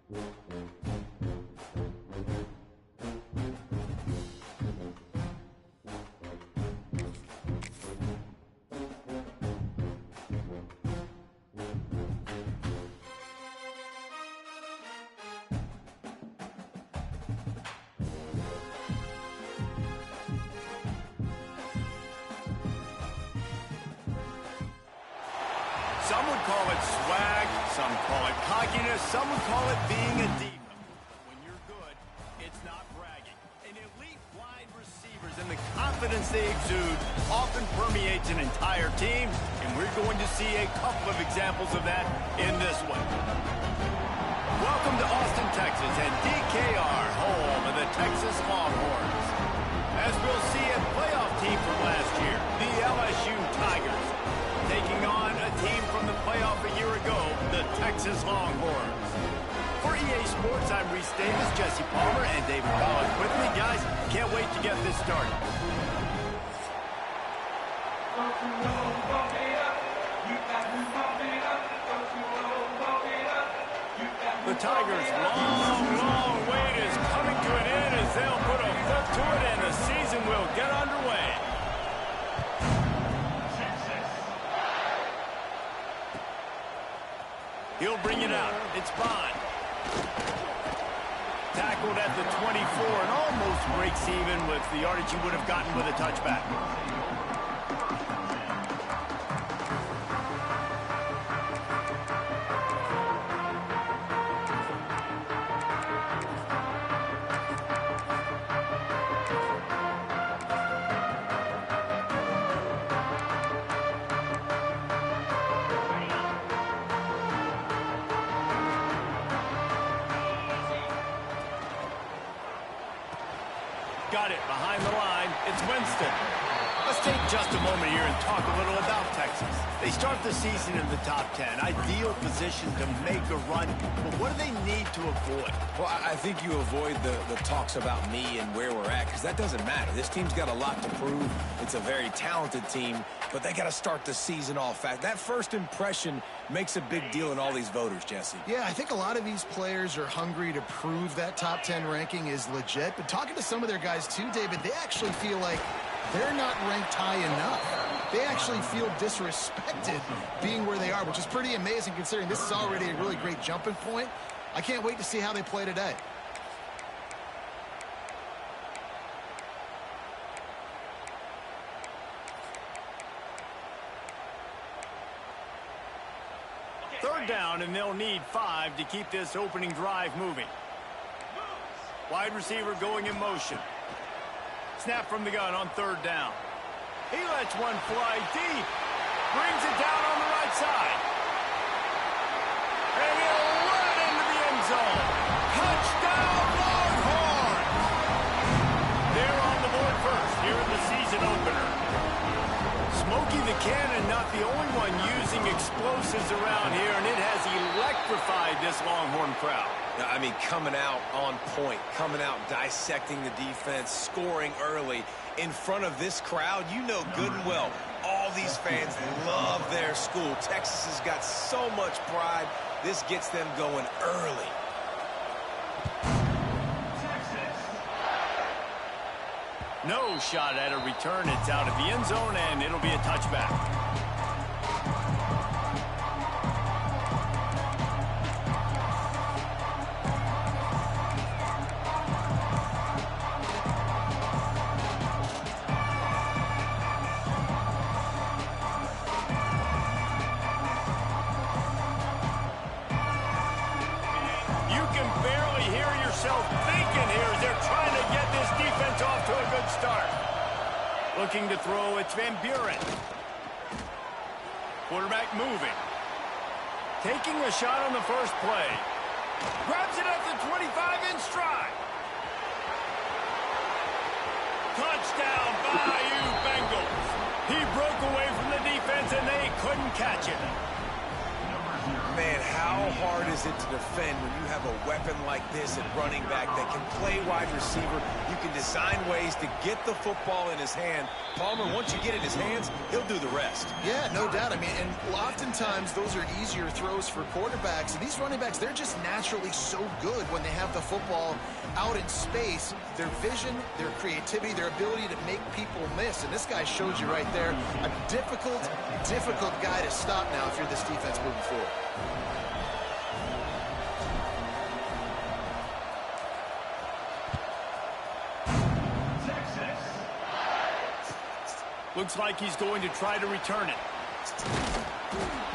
Some would call it swag, some call it cockiness, some would call it being a diva. When you're good, it's not bragging. An elite wide receivers and the confidence they exude often permeates an entire team, and we're going to see a couple of examples of that in this one. Welcome to Austin, Texas, and DKR, home of the Texas Longhorns. As we'll see, a playoff team from last year, the LSU Tigers, taking on a team from the playoff a year ago, the Texas Longhorns. For EA Sports, I'm Reese Davis, Jesse Palmer, and David Collins with me. Guys, can't wait to get this started. The Tigers' long wait is coming to an end as they'll put a foot to it and the season will get underway. He'll bring it out. It's Bond. Tackled at the 24 and almost breaks even with the yardage he would have gotten with a touchback. Got it behind the line. It's Winston. Let's take just a moment here and talk a little about Texas. They start the season in the top 10. Ideal position to make a run. But what do they need to avoid? Well, I think you avoid the talks about me and where we're at, because that doesn't matter. This team's got a lot to prove. It's a very talented team, but they got to start the season off fast. That first impression makes a big deal in all these voters, Jesse. Yeah, I think a lot of these players are hungry to prove that top 10 ranking is legit. But talking to some of their guys too, David, they actually feel like they're not ranked high enough. They actually feel disrespected being where they are, which is pretty amazing considering this is already a really great jumping point. I can't wait to see how they play today. Third down, and they'll need 5 to keep this opening drive moving. Wide receiver going in motion. Snap from the gun on third down. He lets one fly deep. Brings it down on the right side. And he'll run into the end zone. Touchdown, Longhorns! They're on the board first here in the season opener. Smokey the Cannon, not the only one using explosives around here, and it has electrified this Longhorn crowd. I mean, coming out on point, coming out dissecting the defense, scoring early in front of this crowd. You know good and well, all these fans love their school. Texas has got so much pride. This gets them going early. No shot at a return. It's out of the end zone, and it'll be a touchback. You can barely hear yourself thinking here as they're trying to get this defense off to a good start. Looking to throw, it's Van Buren. Quarterback moving. Taking a shot on the first play. Grabs it at the 25 in stride. Touchdown, Bayou Bengals. He broke away from the defense and they couldn't catch it. Man, how hard is it to defend when you have a weapon like this at running back that can play wide receiver? You can design ways to get the football in his hand. Palmer, once you get it in his hands, he'll do the rest. Yeah, no doubt. I mean, and oftentimes those are easier throws for quarterbacks. And these running backs, they're just naturally so good when they have the football out in space. Their vision, their creativity, their ability to make people miss. And this guy shows you right there a difficult guy to stop now if you're this defense moving forward. Looks like he's going to try to return it.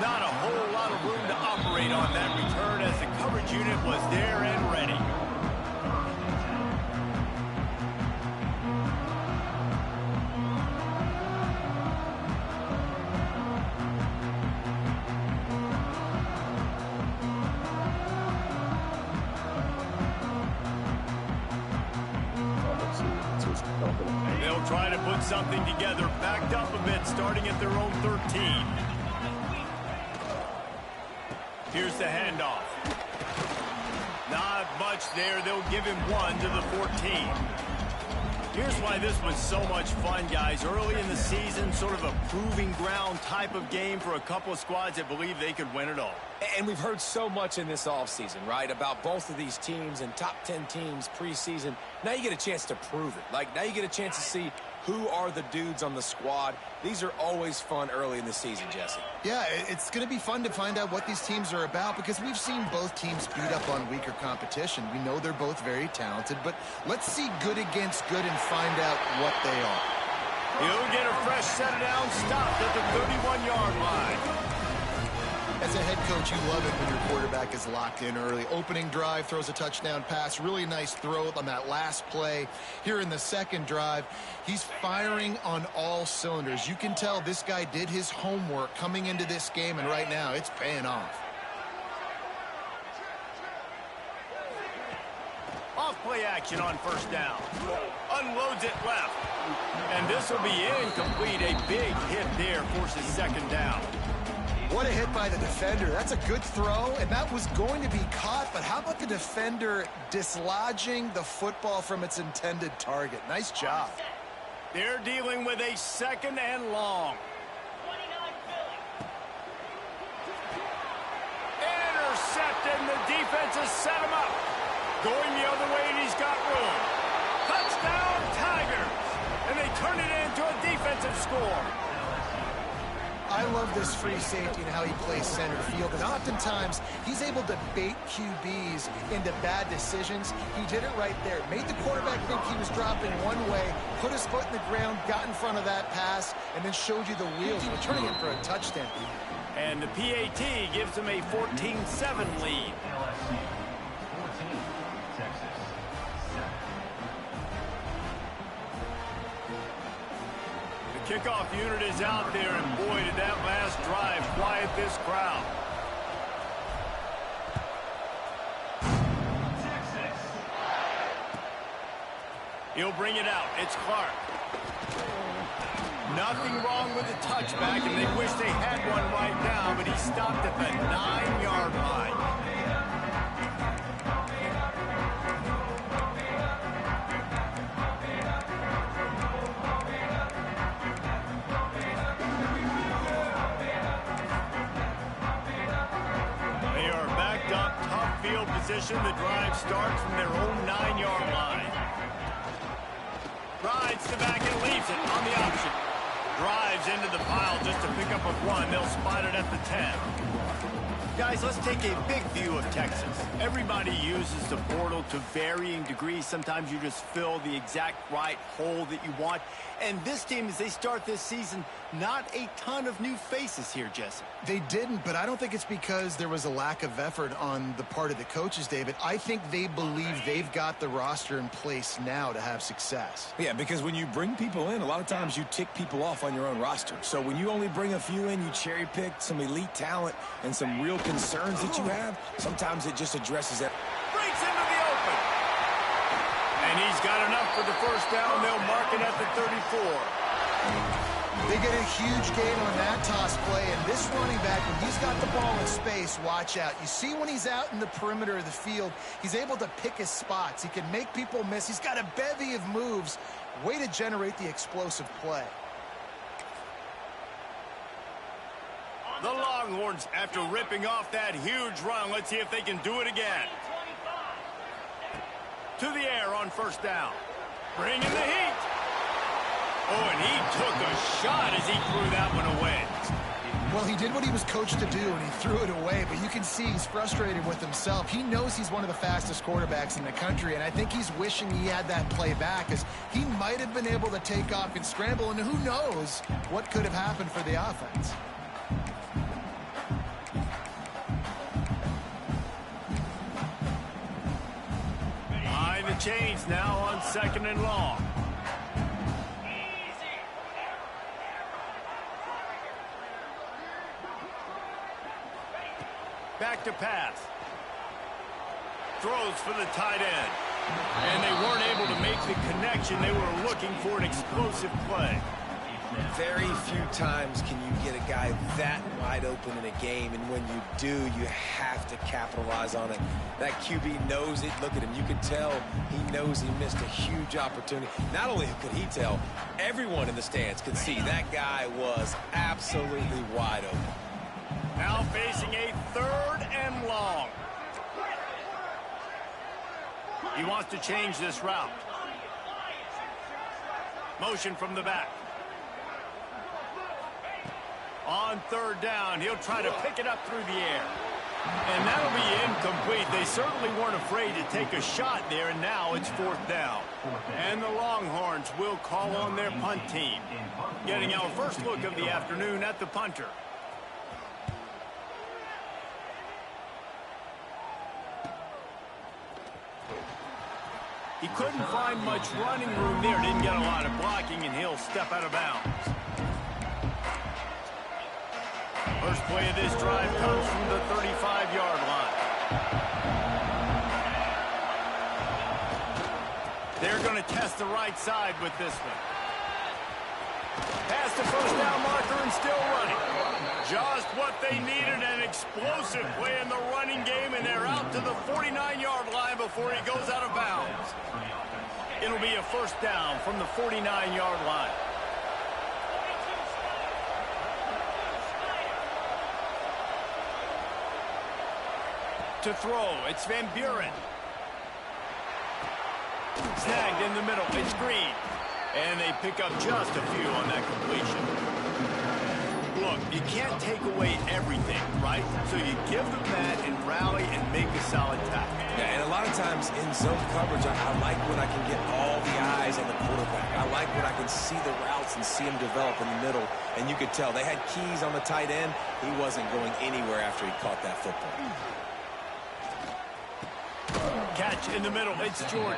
Not a whole lot of room to operate on that return as the coverage unit was there and ready. They'll try to put something together, backed up a bit, starting at their own 13. Here's the handoff. Not much there. They'll give him one to the 14. Here's why this was so much fun, guys. Early in the season, sort of a proving ground type of game for a couple of squads that believe they could win it all. And we've heard so much in this offseason, right, about both of these teams and top 10 teams preseason. Now you get a chance to prove it. Like, now you get a chance to see who are the dudes on the squad. These are always fun early in the season, Jesse. Yeah, it's going to be fun to find out what these teams are about because we've seen both teams beat up on weaker competition. We know they're both very talented, but let's see good against good and find out what they are. He'll get a fresh set down, stopped at the 31-yard line. As a head coach, you love it when your quarterback is locked in early. Opening drive, throws a touchdown pass. Really nice throw on that last play. Here in the second drive, he's firing on all cylinders. You can tell this guy did his homework coming into this game, and right now it's paying off. Off-play action on first down. Unloads it left. And this will be incomplete. A big hit there forces second down. What a hit by the defender. That's a good throw, and that was going to be caught, but how about the defender dislodging the football from its intended target? Nice job. They're dealing with a second and long. Intercepted, and the defense has set him up. Going the other way, and he's got room. Touchdown, Tigers! And they turn it into a defensive score. I love this free safety and how he plays center field, and oftentimes he's able to bait QBs into bad decisions. He did it right there. Made the quarterback think he was dropping one way, put his foot in the ground, got in front of that pass, and then showed you the wheels, returning it for a touchdown. And the PAT gives him a 14-7 lead. Kickoff unit is out there, and boy, did that last drive quiet this crowd. He'll bring it out. It's Clark. Nothing wrong with the touchback, and they wish they had one right now, but he stopped at the 9-yard line. Position. The drive starts from their own 9-yard line. Rides to back and leaves it on the option. Drives into the pile just to pick up a run. They'll spot it at the 10. Guys, let's take a big view of Texas. Everybody uses the portal to varying degrees. Sometimes you just fill the exact right hole that you want. And this team, as they start this season, not a ton of new faces here, Jesse. They didn't, but I don't think it's because there was a lack of effort on the part of the coaches, David. I think they believe they've got the roster in place now to have success. Yeah, because when you bring people in, a lot of times you tick people off on your own roster. So when you only bring a few in, you cherry pick some elite talent and some real concerns that you have, sometimes it just addresses that. Breaks into the open. And he's got enough for the first down. They'll mark it at the 34. They get a huge gain on that toss play, and this running back, when he's got the ball in space, watch out. You see when he's out in the perimeter of the field, he's able to pick his spots. He can make people miss. He's got a bevy of moves. Way to generate the explosive play. The Longhorns, after ripping off that huge run, let's see if they can do it again. To the air on first down. Bringing the heat. Oh, and he took a shot as he threw that one away. Well, he did what he was coached to do, and he threw it away, but you can see he's frustrated with himself. He knows he's one of the fastest quarterbacks in the country, and I think he's wishing he had that play back, as he might have been able to take off and scramble, and who knows what could have happened for the offense. Behind the chains now on 2nd and long. Back to pass. Throws for the tight end. And they weren't able to make the connection. They were looking for an explosive play. Very few times can you get a guy that wide open in a game, and when you do, you have to capitalize on it. That QB knows it. Look at him. You could tell he knows he missed a huge opportunity. Not only could he tell, everyone in the stands could see that guy was absolutely wide open. Now facing a 3rd and long. He wants to change this route. Motion from the back. On 3rd down, he'll try to pick it up through the air. And that'll be incomplete. They certainly weren't afraid to take a shot there, and now it's 4th down. And the Longhorns will call on their punt team. Getting our first look of the afternoon at the punter. He couldn't find much running room there. Didn't get a lot of blocking, and he'll step out of bounds. First play of this drive comes from the 35-yard line. They're going to test the right side with this one. Past the first down marker and still running. Just what they needed, an explosive play in the running game, and they're out to the 49-yard line before he goes out of bounds. It'll be a first down from the 49-yard line. To throw, it's Van Buren. Snagged in the middle, it's Green. And they pick up just a few on that completion. Look, you can't take away everything, right? So you give them that and rally and make a solid tackle. Yeah, and a lot of times in zone coverage, I like when I can get all the eyes on the quarterback. I like when I can see the routes and see him develop in the middle. And you could tell they had keys on the tight end. He wasn't going anywhere after he caught that football. Catch in the middle, it's Jordan.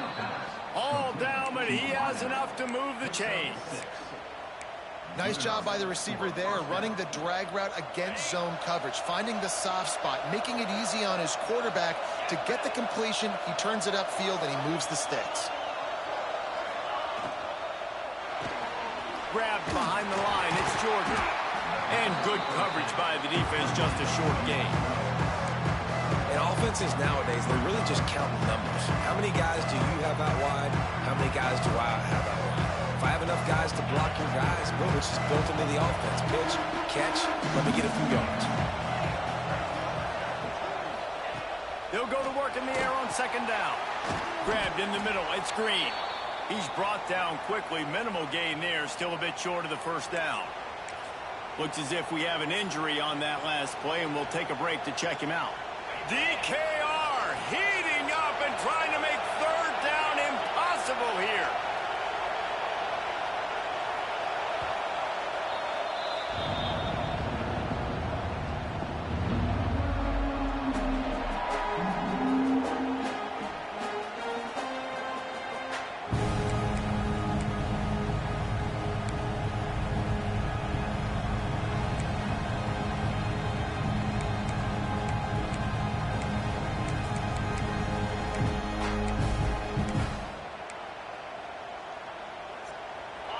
All down, but he has enough to move the chains. Nice job by the receiver there, running the drag route against zone coverage, finding the soft spot, making it easy on his quarterback to get the completion. He turns it upfield, and he moves the sticks. Grabbed behind the line, it's Jordan. And good coverage by the defense, just a short gain. In offenses nowadays, they're really just counting numbers. How many guys do you have out wide? How many guys do I have out wide? If I have enough guys to block your guys, boom, it's just built into the offense. Pitch, catch, let me get a few yards. They'll go to work in the air on 2nd down. Grabbed in the middle, it's Green. He's brought down quickly. Minimal gain there, still a bit short of the first down. Looks as if we have an injury on that last play, and we'll take a break to check him out. DKR heating up and trying to make 3rd down impossible here.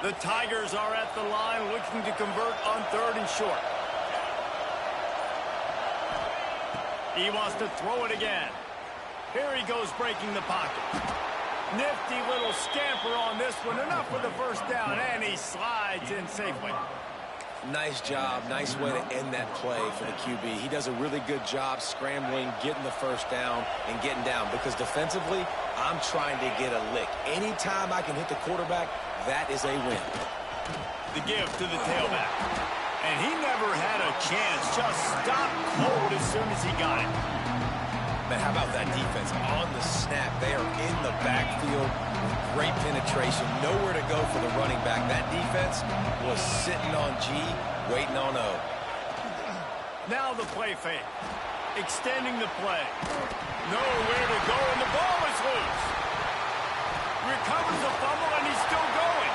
The Tigers are at the line looking to convert on 3rd and short. He wants to throw it again. Here he goes breaking the pocket. Nifty little scamper on this one. Enough for the first down, and he slides in safely. Nice job. Nice way to end that play for the QB. He does a really good job scrambling, getting the first down, and getting down. Because defensively, I'm trying to get a lick. Anytime I can hit the quarterback, that is a win. The give to the tailback. And he never had a chance. Just stopped cold as soon as he got it. Man, how about that defense on the snap? They are in the backfield. Great penetration. Nowhere to go for the running back. That defense was sitting on G, waiting on O. Now the play fake. Extending the play. Nowhere to go, and the ball is loose. Recovers the fumble, and he's still going.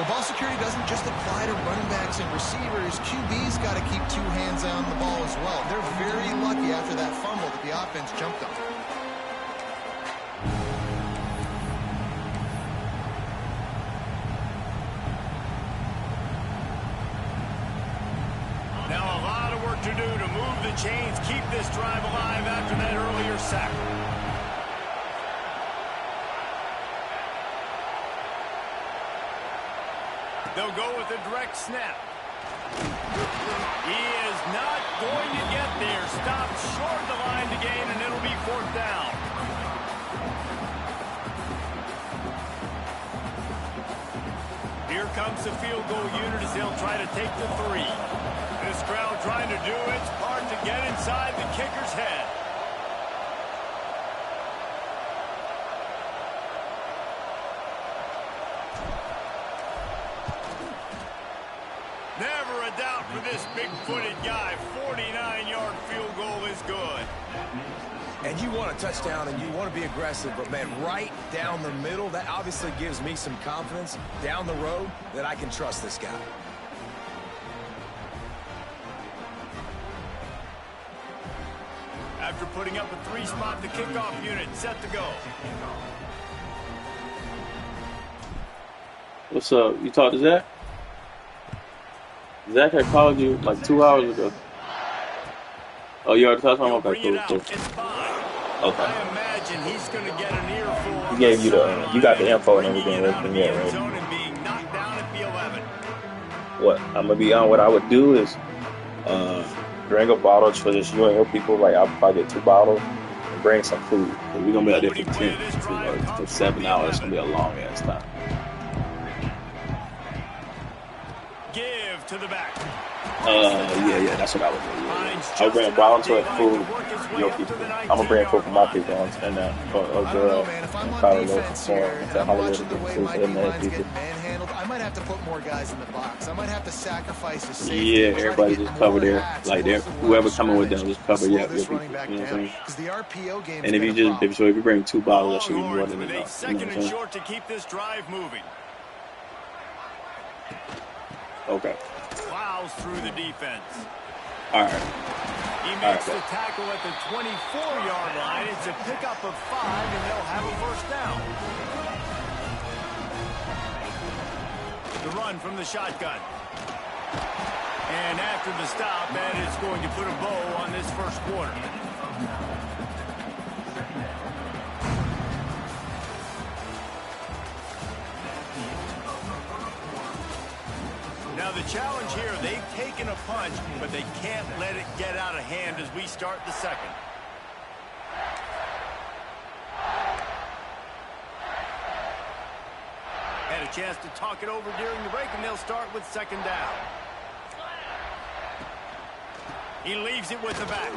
The ball security doesn't just apply to running backs and receivers. QB's got to keep 2 hands on the ball as well. They're very lucky after that fumble that the offense jumped on. Now a lot of work to do to move the chains, keep this drive alive after that earlier sack. They'll go with a direct snap. He is not going to get there. Stopped short of the line to gain, and it'll be 4th down. Here comes the field goal unit as they'll try to take the 3. This crowd trying to do its part to get inside the kicker's head. Never a doubt for this big-footed guy. 49-yard field goal is good. And you want a touchdown and you want to be aggressive, but, man, right down the middle, that obviously gives me some confidence down the road that I can trust this guy. After putting up a 3-spot, the kickoff unit set to go. What's up? You talked to Zach? Zach had called you like 2 hours ago. Oh, you already talked to him? Okay, cool. Okay. I imagine he's going to get an earful. He gave you the, you got the info and everything yet, right? What I'm gonna be on, what I would do is bring a bottle for just you and your people. Like I'll probably get 2 bottles and bring some food. Cause we're gonna be out there for 10 to 7 hours. It's gonna be a long ass time. Give to the back. Yeah, that's what I would do. Yeah. I'll bring a bottle to food for your people. I'm gonna bring food for my people and for a girl and probably local for Hollywood people. I might have to put more guys in the box. I might have to sacrifice a safety. Yeah, everybody just cover there. Like whoever coming with them just cover. Yeah, you know what I'm saying? And if you bring 2 bottles, that should be more than enough. You know what I'm saying? Short to keep this drive moving. Okay. Plows through the defense. All right. He makes the tackle at the 24-yard line. It's a pickup of 5, and they'll have a first down. The run from the shotgun. And after the stop, that is going to put a bow on this first quarter. Now the challenge here, they've taken a punch, but they can't let it get out of hand as we start the second. Had a chance to talk it over during the break, and they'll start with 2nd down. He leaves it with the back.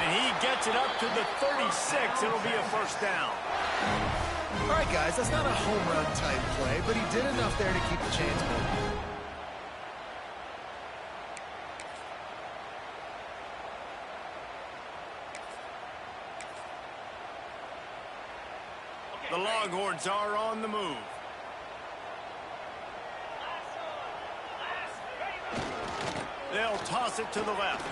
And he gets it up to the 36. It'll be a first down. All right, guys, that's not a home run type play, but he did enough there to keep the chains moving. The Longhorns are on the move. They'll toss it to the left.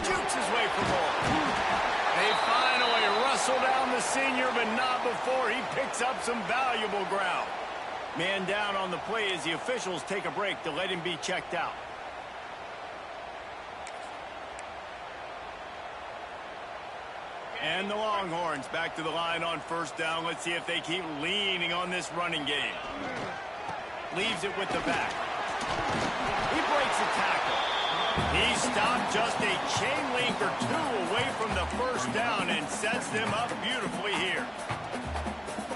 Jukes his way for more. They finally wrestle down the senior, but not before he picks up some valuable ground. Man down on the play as the officials take a break to let him be checked out. And the Longhorns back to the line on first down. Let's see if they keep leaning on this running game. Leaves it with the back. He breaks a tackle. He stopped just a chain link or two away from the first down and sets them up beautifully here.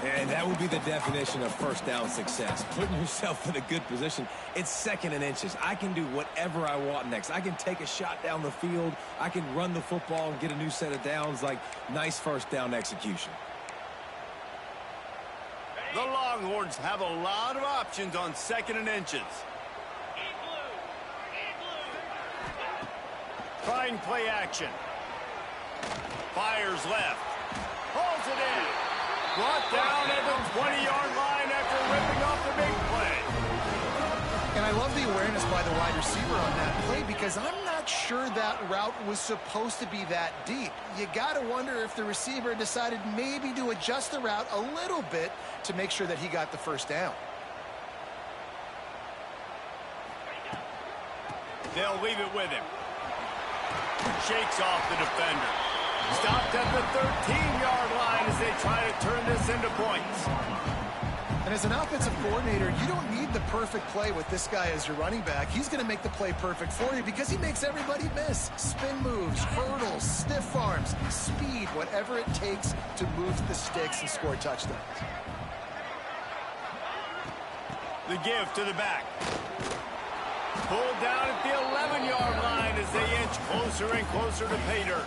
And that would be the definition of first down success. Putting yourself in a good position. It's 2nd and inches. I can do whatever I want next. I can take a shot down the field. I can run the football and get a new set of downs. Like, nice first down execution. The Longhorns have a lot of options on 2nd and inches. Trying play action. Fires left. Pulls it in. Brought down at the 20-yard line after ripping off the big play. And I love the awareness by the wide receiver on that play because I'm not sure that route was supposed to be that deep. You got to wonder if the receiver decided maybe to adjust the route a little bit to make sure that he got the first down. They'll leave it with him. Shakes off the defender. Stopped at the 13-yard line as they try to turn this into points. And as an offensive coordinator, you don't need the perfect play with this guy as your running back. He's going to make the play perfect for you because he makes everybody miss. Spin moves, hurdles, stiff arms, speed, whatever it takes to move the sticks and score touchdowns. The give to the back. Pulled down at the 11-yard line as they inch closer and closer to pay dirt.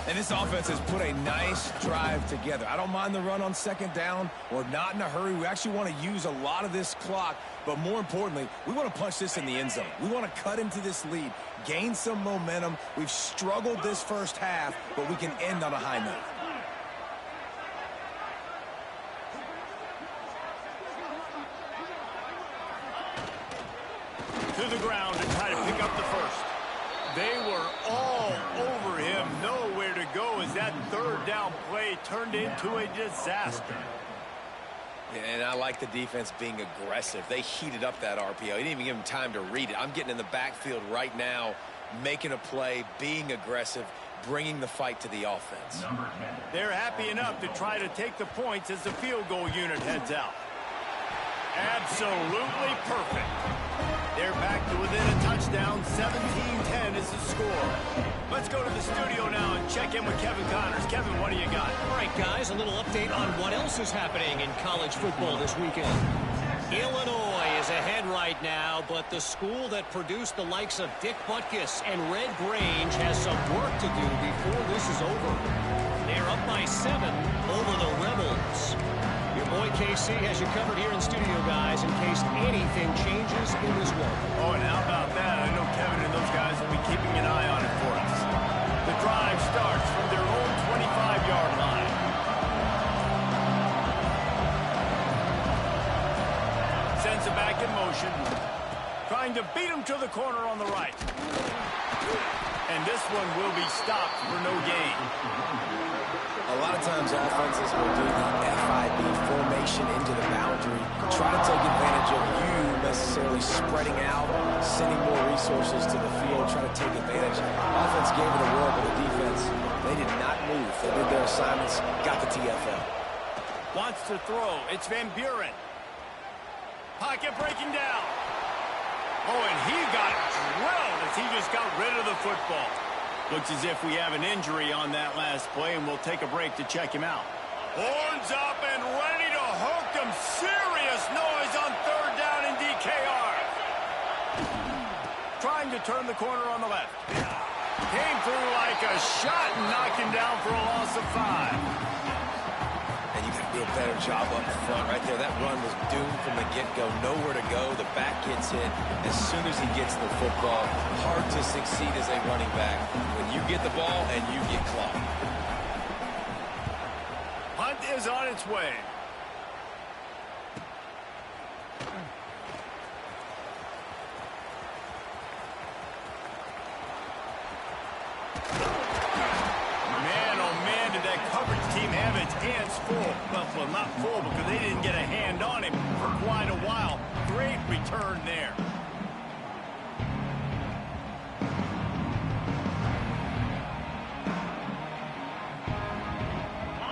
And this offense has put a nice drive together. I don't mind the run on 2nd down. We're not in a hurry. We actually want to use a lot of this clock. But more importantly, we want to punch this in the end zone. We want to cut into this lead, gain some momentum. We've struggled this first half, but we can end on a high note. To the ground to try to pick up the first. They were all over him, nowhere to go as that 3rd down play turned into a disaster. And I like the defense being aggressive. They heated up that RPO. He didn't even give him time to read it. I'm getting in the backfield right now, making a play, being aggressive, bringing the fight to the offense. They're happy enough to try to take the points as the field goal unit heads out. Absolutely perfect. They're back to within a touchdown. 17-10 is the score. Let's go to the studio now and check in with Kevin Connors. Kevin, what do you got? All right, guys, a little update on what else is happening in college football this weekend. Illinois is ahead right now, but the school that produced the likes of Dick Butkus and Red Grange has some work to do before this is over. They're up by 7 over the Rebels. Your boy KC has you covered here in studio, guys, in case anything changes in this one. Oh, and how about that? I know Kevin and those guys will be keeping an eye on it for us. The drive starts from their own 25-yard line. Sends it back in motion. Trying to beat him to the corner on the right. And this one will be stopped for no gain. A lot of times offenses will do the FIB formation into the boundary, try to take advantage of you necessarily spreading out, sending more resources to the field, try to take advantage. Offense gave it a whirl, but the defense, they did not move. They did their assignments, got the TFL. Wants to throw. It's Van Buren. Pocket breaking down. Oh, and he got drilled as he just got rid of the football. Looks as if we have an injury on that last play, and we'll take a break to check him out. Horns up and ready to hook them. Serious noise on 3rd down in DKR. Trying to turn the corner on the left. Came through like a shot and knocked him down for a loss of 5. And you got to do a better job up front right there. That run was doomed from the get-go. Nowhere to go. The back gets hit. As soon as he gets the football, hard to succeed as a running back when you get the ball and you get clocked. Hunt is on its way. Man, oh man, did that coverage team Well, not full because they didn't get a hand on him for quite a while. Great return there.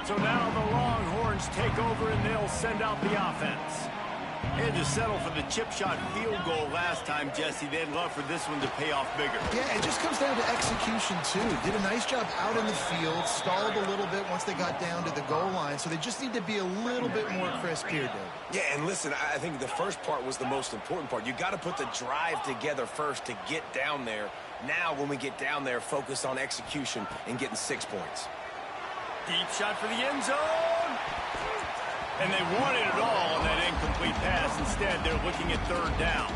So now the Longhorns take over and they'll send out the offense. They had to settle for the chip shot field goal last time, Jesse. They'd love for this one to pay off bigger. Yeah, it just comes down to execution, too. Did a nice job out in the field, stalled a little bit once they got down to the goal line, so they just need to be a little bit more crisp here, Dave. Yeah, and listen, I think the first part was the most important part. You got to put the drive together first to get down there. Now, when we get down there, focus on execution and getting 6 points. Deep shot for the end zone. And they wanted it all on that incomplete pass. Instead, they're looking at third down.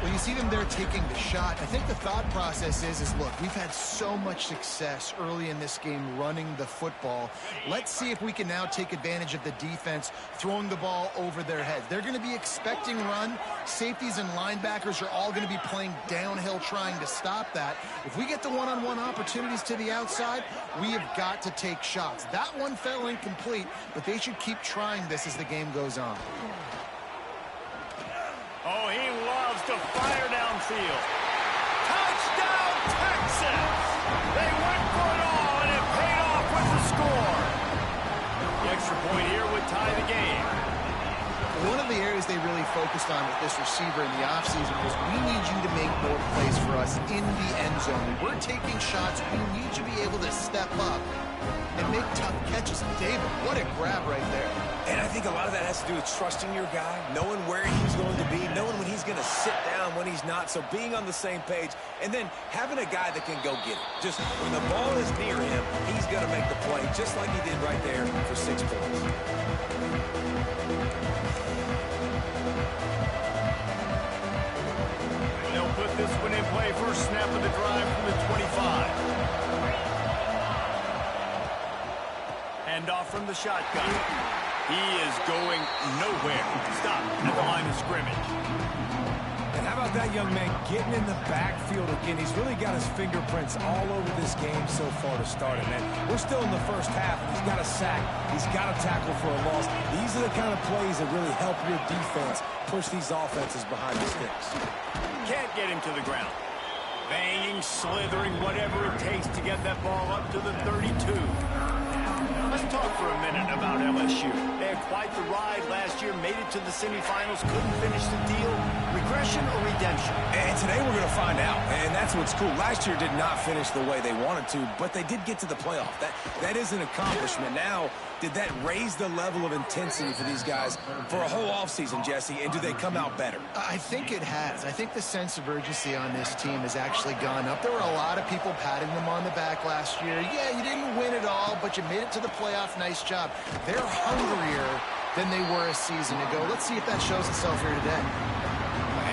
Well, you see them there taking the shot. I think the thought process is look, we've had so much success early in this game running the football. Let's see if we can now take advantage of the defense throwing the ball over their heads. They're going to be expecting run. Safeties and linebackers are all going to be playing downhill trying to stop that. If we get the one-on-one opportunities to the outside, we have got to take shots. That one fell incomplete, but they should keep trying this as the game goes on. Oh, he loves to fire downfield. Touchdown, Texas! They went for it all, and it paid off with the score. The extra point here would tie the game. One of the areas they really focused on with this receiver in the offseason was we need you to make more plays for us in the end zone. We're taking shots. We need you to be able to step up and make tough catches. David, what a grab right there. And I think a lot of that has to do with trusting your guy, knowing where he's going to be, knowing when he's going to sit down, when he's not. So being on the same page, and then having a guy that can go get it. Just when the ball is near him, he's going to make the play, just like he did right there for 6 points. They'll put this one in play. First snap of the drive from the 25. Hand off from the shotgun. He is going nowhere. Stop at the line of scrimmage. And how about that young man getting in the backfield again? He's really got his fingerprints all over this game so far to start it, man. We're still in the first half, and he's got a sack. He's got a tackle for a loss. These are the kind of plays that really help your defense push these offenses behind the sticks. Can't get him to the ground. Banging, slithering, whatever it takes to get that ball up to the 32. Let's talk for a minute about LSU. They had quite the ride last year, made it to the semifinals, couldn't finish the deal. Regression or redemption? And today we're going to find out, and that's what's cool. Last year did not finish the way they wanted to, but they did get to the playoff. That is an accomplishment. Now, did that raise the level of intensity for these guys for a whole offseason, Jesse, and do they come out better? I think it has. I think the sense of urgency on this team has actually gone up. There were a lot of people patting them on the back last year. Yeah, you didn't win it all, but you made it to the playoff. Nice job. They're hungrier than they were a season ago. Let's see if that shows itself here today.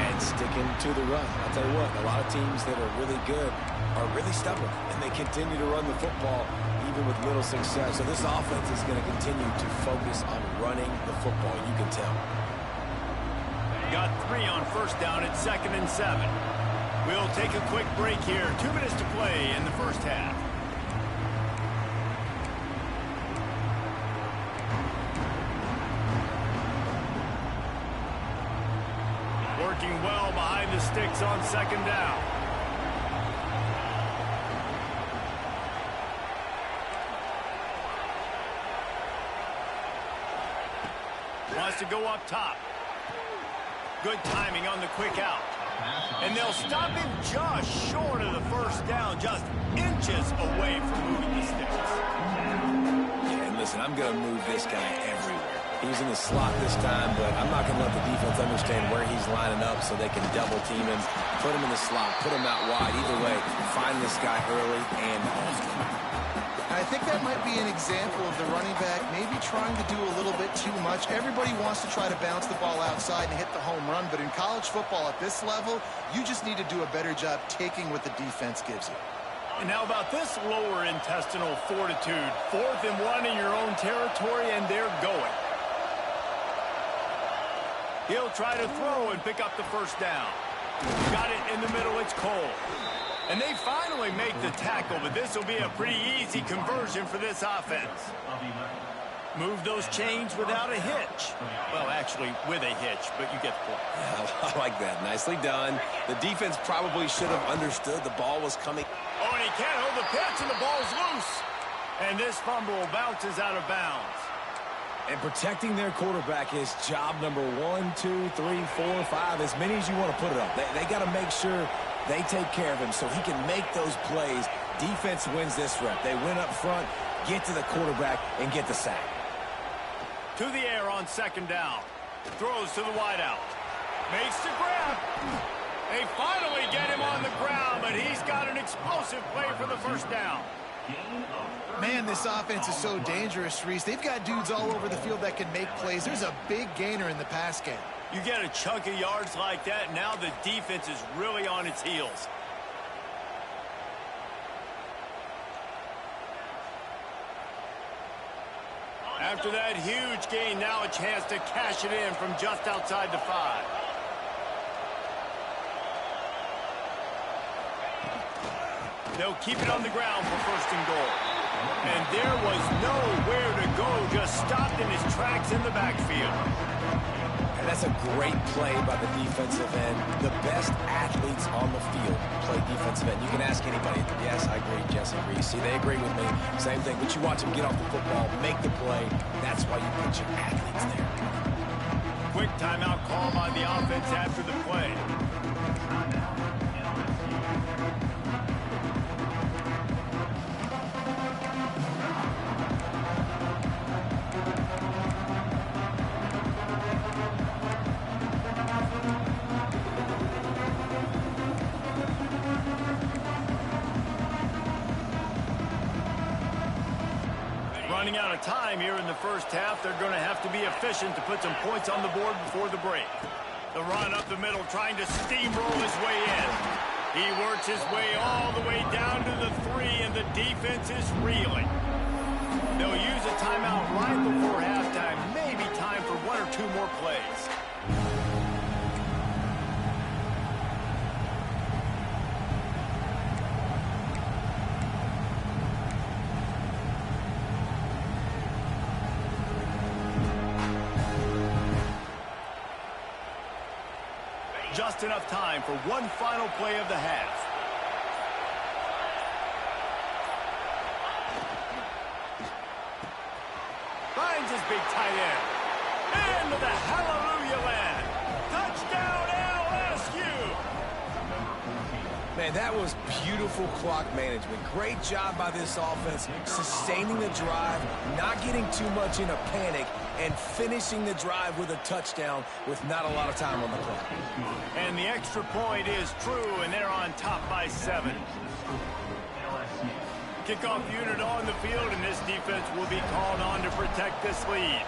And sticking to the run. I'll tell you what, a lot of teams that are really good are really stubborn, and they continue to run the football even with little success. So this offense is going to continue to focus on running the football. You can tell. Got 3 on first down at 2nd and 7. We'll take a quick break here. 2 minutes to play in the first half. Working well behind the sticks on 2nd down. Wants to go up top. Good timing on the quick out. And they'll stop him just short of the first down, just inches away from moving the sticks. Yeah, and listen, I'm going to move this guy everywhere. He's in the slot this time, but I'm not going to let the defense understand where he's lining up so they can double team him, put him in the slot, put him out wide. Either way, find this guy early and often. I think that might be an example of the running back maybe trying to do a little bit too much. Everybody wants to try to bounce the ball outside and hit the home run, but in college football at this level, you just need to do a better job taking what the defense gives you. And how about this lower intestinal fortitude? 4th and 1 in your own territory, and they're going. He'll try to throw and pick up the first down. Got it in the middle. It's Cole. And they finally make the tackle, but this will be a pretty easy conversion for this offense. Move those chains without a hitch. Well, actually, with a hitch, but you get the point. Yeah, I like that. Nicely done. The defense probably should have understood the ball was coming. Oh, and he can't hold the pitch, and the ball's loose. And this fumble bounces out of bounds. And protecting their quarterback is job number 1, 2, 3, 4, 5, as many as you want to put it up. They got to make sure they take care of him so he can make those plays. Defense wins this rep. They win up front, get to the quarterback, and get the sack. To the air on second down. Throws to the wideout. Makes the grab. They finally get him on the ground, but he's got an explosive play for the first down. Man, this offense is so dangerous, Reese. They've got dudes all over the field that can make plays. There's a big gainer in the pass game. You get a chunk of yards like that, and now the defense is really on its heels. After that huge gain, now a chance to cash it in from just outside the 5. They'll keep it on the ground for first and goal. And there was nowhere to go, just stopped in his tracks in the backfield. And that's a great play by the defensive end. The best athletes on the field play defensive end. You can ask anybody. Yes, I agree, Jesse Reese. See, they agree with me. Same thing. But you watch them get off the football, make the play. That's why you put your athletes there. Quick timeout call by the offense after the play. Running out of time here in the first half. They're going to have to be efficient to put some points on the board before the break. The run up the middle, trying to steamroll his way in. He works his way all the way down to the 3, and the defense is reeling. They'll use a timeout right before halftime. Maybe time for 1 or 2 more plays. Just enough time for one final play of the half. Finds his big tight end. Into the hallelujah land. Touchdown LSU. Man, that was beautiful clock management. Great job by this offense, sustaining the drive, not getting too much in a panic, and finishing the drive with a touchdown with not a lot of time on the clock. And the extra point is true, and they're on top by 7. Kickoff unit on the field, and this defense will be called on to protect this lead.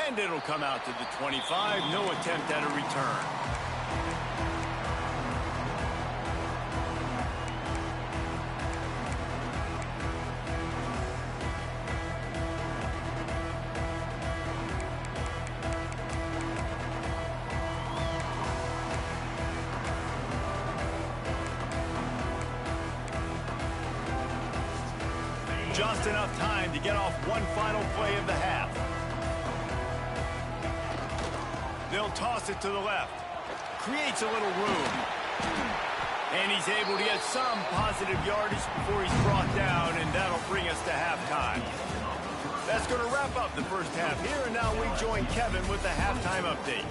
And it'll come out to the 25. No attempt at a return. Just enough time to get off one final play of the half. They'll toss it to the left. Creates a little room. And he's able to get some positive yardage before he's brought down, and that'll bring us to halftime. That's going to wrap up the first half here, and now we join Kevin with the halftime update.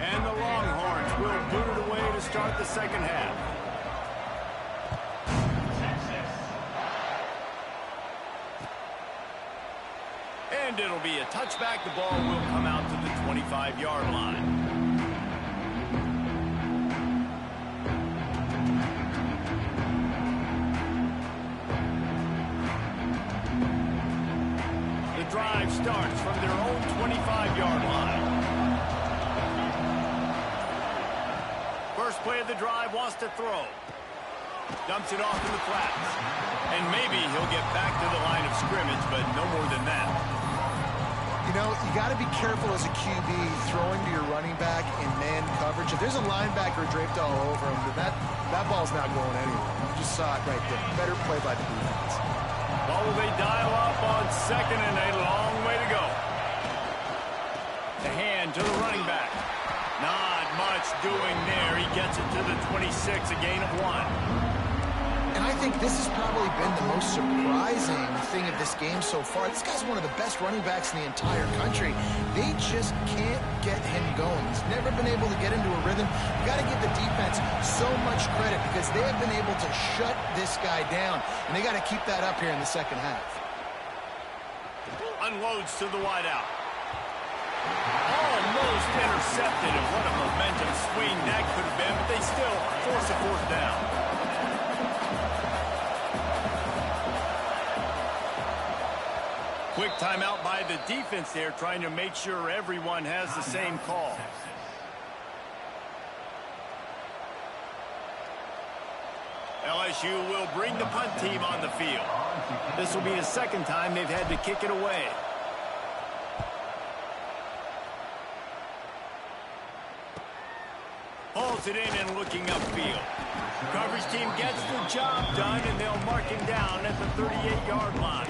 And the Longhorns will boot it away to start the second half. And it'll be a touchback. The ball will come out to the 25-yard line. The drive starts from their own 25-yard line. First play of the drive, wants to throw. Dumps it off in the flats. And maybe he'll get back to the line of scrimmage, but no more than that. You know, you got to be careful as a QB throwing to your running back in man coverage. If there's a linebacker draped all over him, then that ball's not going anywhere. You just saw it right there. Better play by the defense. Well, they dial up on second and a long way to go. The hand to the running back. Not much doing there. He gets it to the 26, a gain of 1. And I think this has probably been the most surprising thing of this game so far. This guy's one of the best running backs in the entire country. They just can't get him going. He's never been able to get into a rhythm. You got to give the defense so much credit because they have been able to shut this guy down. And they got to keep that up here in the second half. Unloads to the wideout. Almost intercepted, and what a momentum swing that could have been, but they still force a fourth down. Quick timeout by the defense there, trying to make sure everyone has the same call. LSU will bring the punt team on the field. This will be the second time they've had to kick it away. Hauls it in and looking upfield. Coverage team gets the job done, and they'll mark him down at the 38-yard line.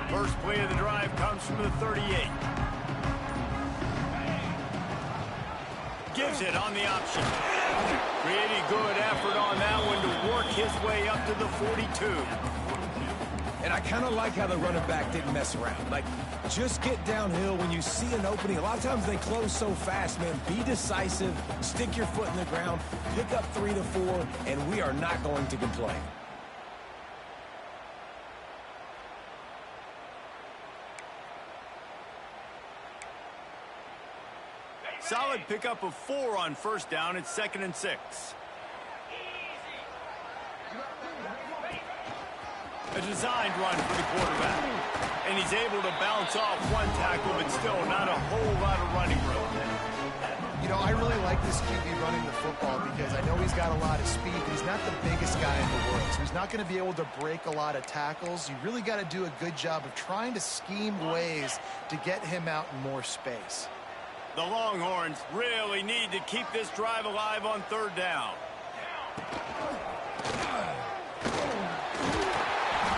First play of the drive comes from the 38. Gives it on the option. Pretty good effort on that one to work his way up to the 42. And I kind of like how the running back didn't mess around. Like, just get downhill when you see an opening. A lot of times they close so fast, man. Be decisive, stick your foot in the ground, pick up 3 to 4, and we are not going to complain. Solid pickup of 4 on first down. It's 2nd and 6. A designed run for the quarterback. And he's able to bounce off one tackle, but still not a whole lot of running room. You know, I really like this QB running the football because I know he's got a lot of speed, but he's not the biggest guy in the world. So he's not going to be able to break a lot of tackles. You really got to do a good job of trying to scheme ways to get him out in more space. The Longhorns really need to keep this drive alive on 3rd down.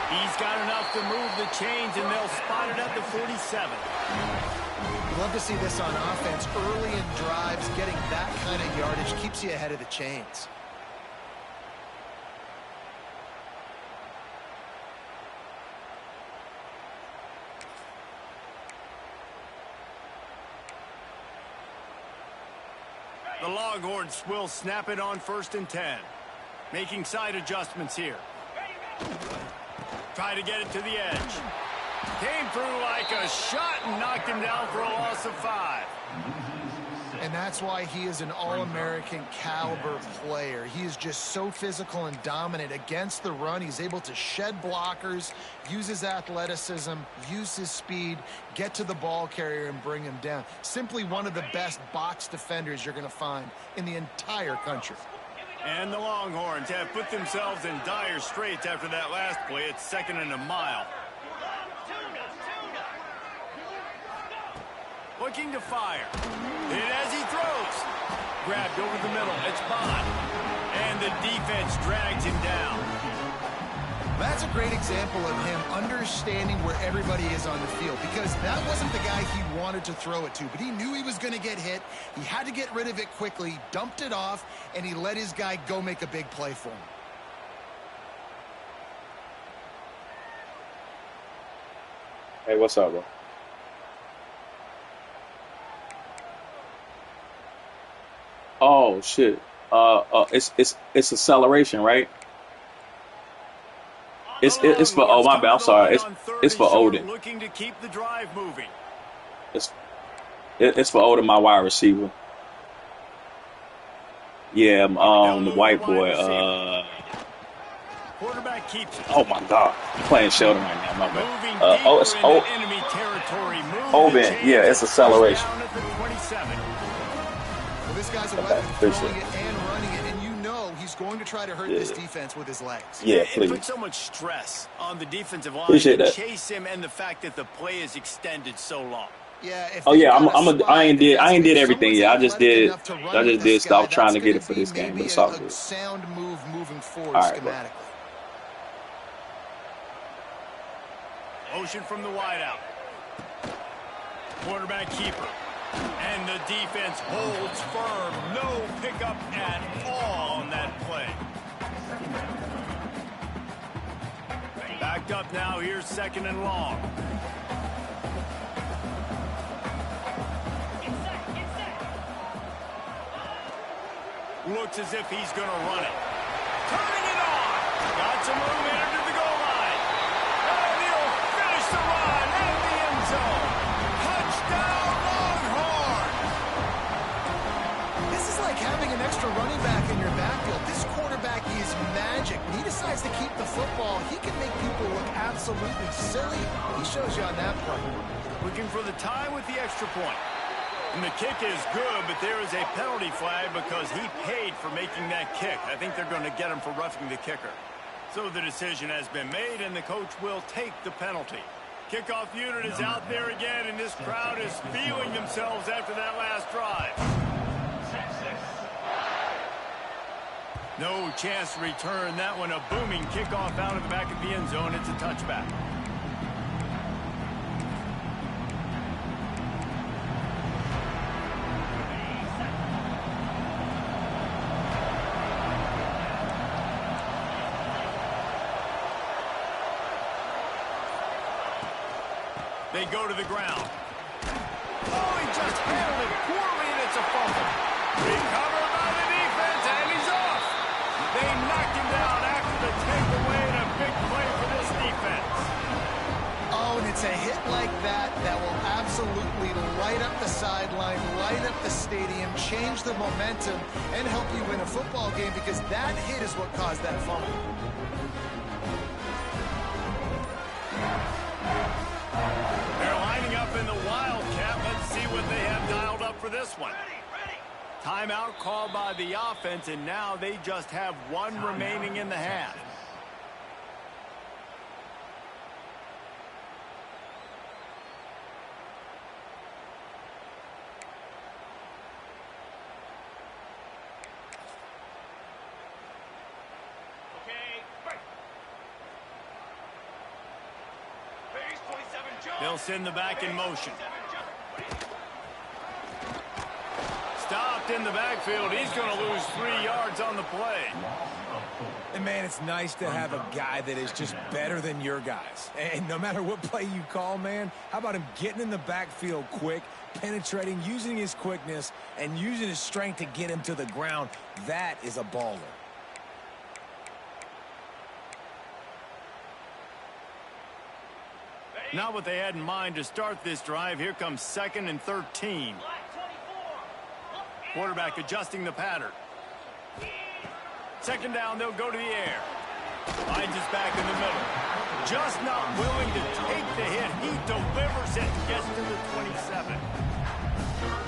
He's got enough to move the chains, and they'll spot it at the 47. You love to see this on offense. Early in drives, getting that kind of yardage keeps you ahead of the chains. The Longhorns will snap it on 1st and 10. Making side adjustments here. Try to get it to the edge. Came through like a shot and knocked him down for a loss of 5. And that's why he is an All-American caliber player. He is just so physical and dominant against the run. He's able to shed blockers, use his athleticism, use his speed, get to the ball carrier and bring him down. Simply one of the best box defenders you're going to find in the entire country. And the Longhorns have put themselves in dire straits after that last play. It's 2nd and a mile. Looking to fire. Hit as he throws. Grabbed over the middle. It's Bond. And the defense drags him down. That's a great example of him understanding where everybody is on the field, because that wasn't the guy he wanted to throw it to, but he knew he was going to get hit. He had to get rid of it quickly, dumped it off, and he let his guy go make a big play for him. Hey, what's up, bro? Oh shit. It's acceleration, right? It's for my bad. I'm sorry. It's for Odin. Looking to keep the drive moving. It's for Odin, my wide receiver. Yeah, the white boy. Quarterback keeps it. Oh my God, I'm playing Sheldon right now. My Moving bad. deeper It's into enemy territory. Oben. Yeah, it's acceleration. Down at the 27. Well, this guy's a Okay, weapon, appreciate throwing it and running it, and you know he's going to try to hurt this defense with his legs. Yeah, It please. puts so much stress on the defensive line Appreciate to that. chase him, and the fact that the play is extended so long. Yeah. If Oh they've yeah, got a I ain't did defensively, if everything someone's yet. I just athletic did enough to run with this stop guy, trying to that's get gonna it for be this game, but maybe it's all a good. sound move moving forward All right, bro. schematically. Motion from the wideout. Quarterback keeper. And the defense holds firm. No pickup at all on that play. Backed up now. Here's 2nd and long. Looks as if he's going to run it. Turning it on. Got some room into the goal line. And he'll finish the run in the end zone. Touchdown Longhorn. This is like having an extra running back in your backfield. This quarterback is magic. When he decides to keep the football, he can make people look absolutely silly. He shows you on that play. Looking for the tie with the extra point. And the kick is good, but there is a penalty flag because he paid for making that kick. I think they're going to get him for roughing the kicker. So the decision has been made, and the coach will take the penalty. Kickoff unit is out there again, and this crowd is feeling themselves after that last drive. No chance to return that one. A booming kickoff out of the back of the end zone. It's a touchback. They go to the ground. Oh, he just handled it poorly, and it's a fumble. Recovered by the defense, and he's off. They knocked him down after the takeaway, and a big play for this defense. Oh, and it's a hit like that that will absolutely light up the sideline, light up the stadium, change the momentum, and help you win a football game because that hit is what caused that fumble. They're lining up in the Wildcat. Let's see what they have dialed up for this one. Timeout called by the offense, and now they just have one remaining in the half. They'll send the back in motion. Stopped in the backfield. He's going to lose 3 yards on the play. And, man, it's nice to have a guy that is just better than your guys. And no matter what play you call, man, how about him getting in the backfield quick, penetrating, using his quickness, and using his strength to get him to the ground? That is a baller. Not what they had in mind to start this drive. Here comes 2nd and 13. Quarterback adjusting the pattern. 2nd down, they'll go to the air. Finds his back in the middle. Just not willing to take the hit. He delivers it, gets to the 27.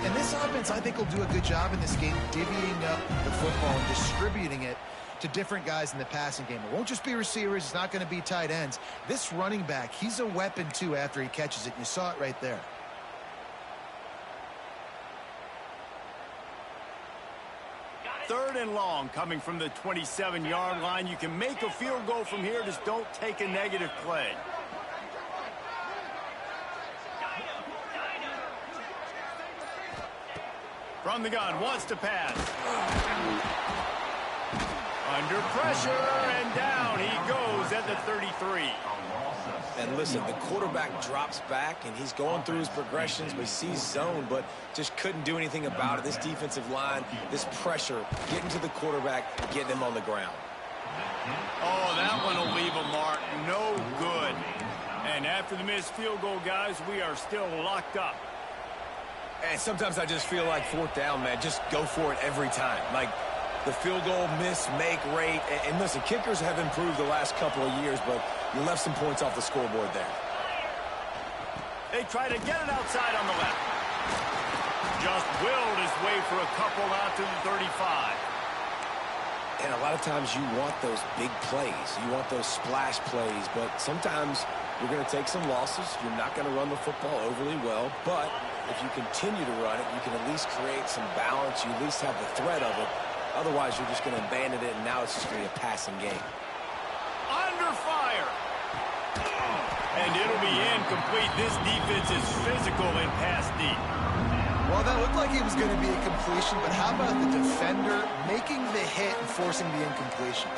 And this offense, I think, will do a good job in this game divvying up the football and distributing it to different guys in the passing game. It won't just be receivers. It's not going to be tight ends. This running back, he's a weapon, too, after he catches it. You saw it right there. Third and long coming from the 27-yard line. You can make a field goal from here. Just don't take a negative play. From the gun, wants to pass. Under pressure, and down he goes at the 33. And listen, the quarterback drops back, and he's going through his progressions. We see zone, but just couldn't do anything about it. This defensive line, this pressure, getting to the quarterback, getting him on the ground. Oh, that one will leave a mark. No good. And after the missed field goal, guys, we are still locked up. And sometimes I just feel like 4th down, man, just go for it every time. Like, The field goal miss-make rate. And listen, kickers have improved the last couple of years, but you left some points off the scoreboard there. They try to get it outside on the left. Just willed his way for a couple out to the 35. And a lot of times you want those big plays. You want those splash plays, but sometimes you're going to take some losses. You're not going to run the football overly well, but if you continue to run it, you can at least create some balance. You at least have the threat of it. Otherwise, you're just going to abandon it, and now it's just going to be a passing game. Under fire. And it'll be incomplete. This defense is physical in pass deep. Well, that looked like it was going to be a completion, but how about the defender making the hit and forcing the incompletion?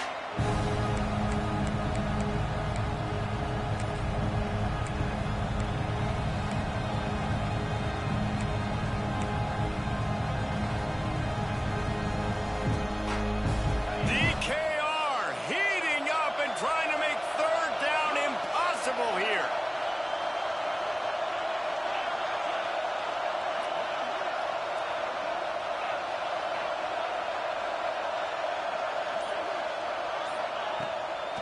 DKR heating up and trying to make third down impossible here.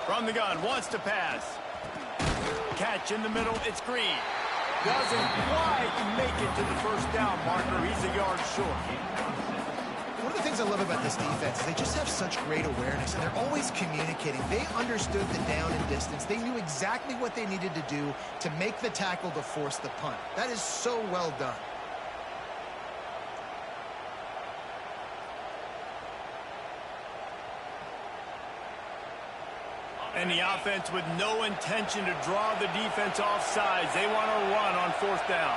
From the gun, wants to pass. Catch in the middle, it's Green. Doesn't quite make it to the first down marker. He's a yard short. One of the things I love about this defense is they just have such great awareness, and they're always communicating. They understood the down and distance. They knew exactly what they needed to do to make the tackle to force the punt. That is so well done. And the offense with no intention to draw the defense off sides. They want to run on fourth down.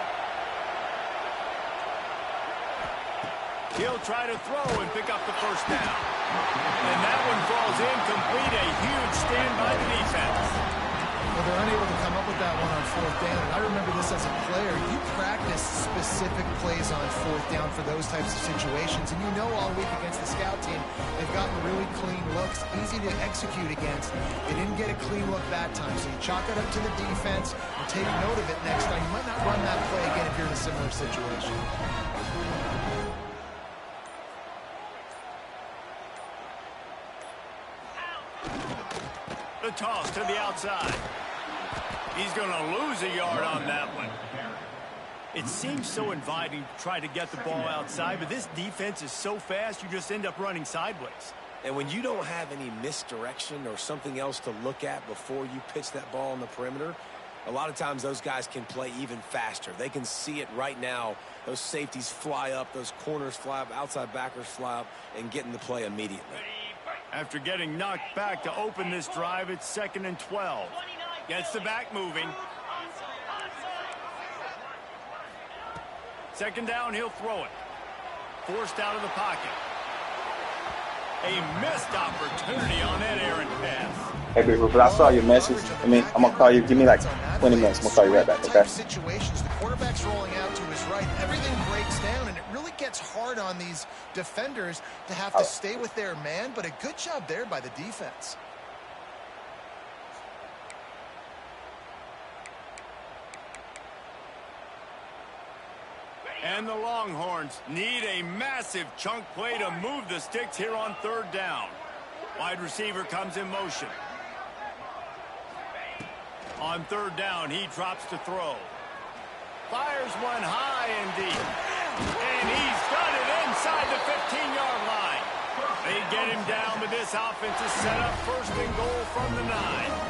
He'll try to throw and pick up the first down. And that one falls incomplete. A huge stand by the defense. Well, they're unable to come up with that one on fourth down. And I remember this as a player. You practice specific plays on fourth down for those types of situations. And you know all week against the scout team, they've gotten really clean looks, easy to execute against. They didn't get a clean look that time. So you chalk it up to the defense and take note of it next time. You might not run that play again if you're in a similar situation. The toss to the outside. He's going to lose a yard on that one. It seems so inviting to try to get the ball outside, but this defense is so fast, you just end up running sideways. And when you don't have any misdirection or something else to look at before you pitch that ball on the perimeter, a lot of times those guys can play even faster. They can see it right now. Those safeties fly up, those corners fly up, outside backers fly up, and get in the play immediately. After getting knocked back to open this drive, it's 2nd and 12. Gets the back moving. Second down, he'll throw it. Forced out of the pocket. A missed opportunity on that errant pass. Hey, big but I saw your message. I mean, I'm gonna call you. Give me like 20 minutes. I'm gonna call you right back. Okay. Situations, the quarterback's rolling out to his right. Everything breaks down, and it really gets hard on these defenders to have to stay with their man. But a good job there by the defense. And the Longhorns need a massive chunk play to move the sticks here on third down. Wide receiver comes in motion. On third down, he drops to throw. Fires one high and deep. And he's got it inside the 15-yard line. They get him down, but this offense is set up 1st and goal from the 9.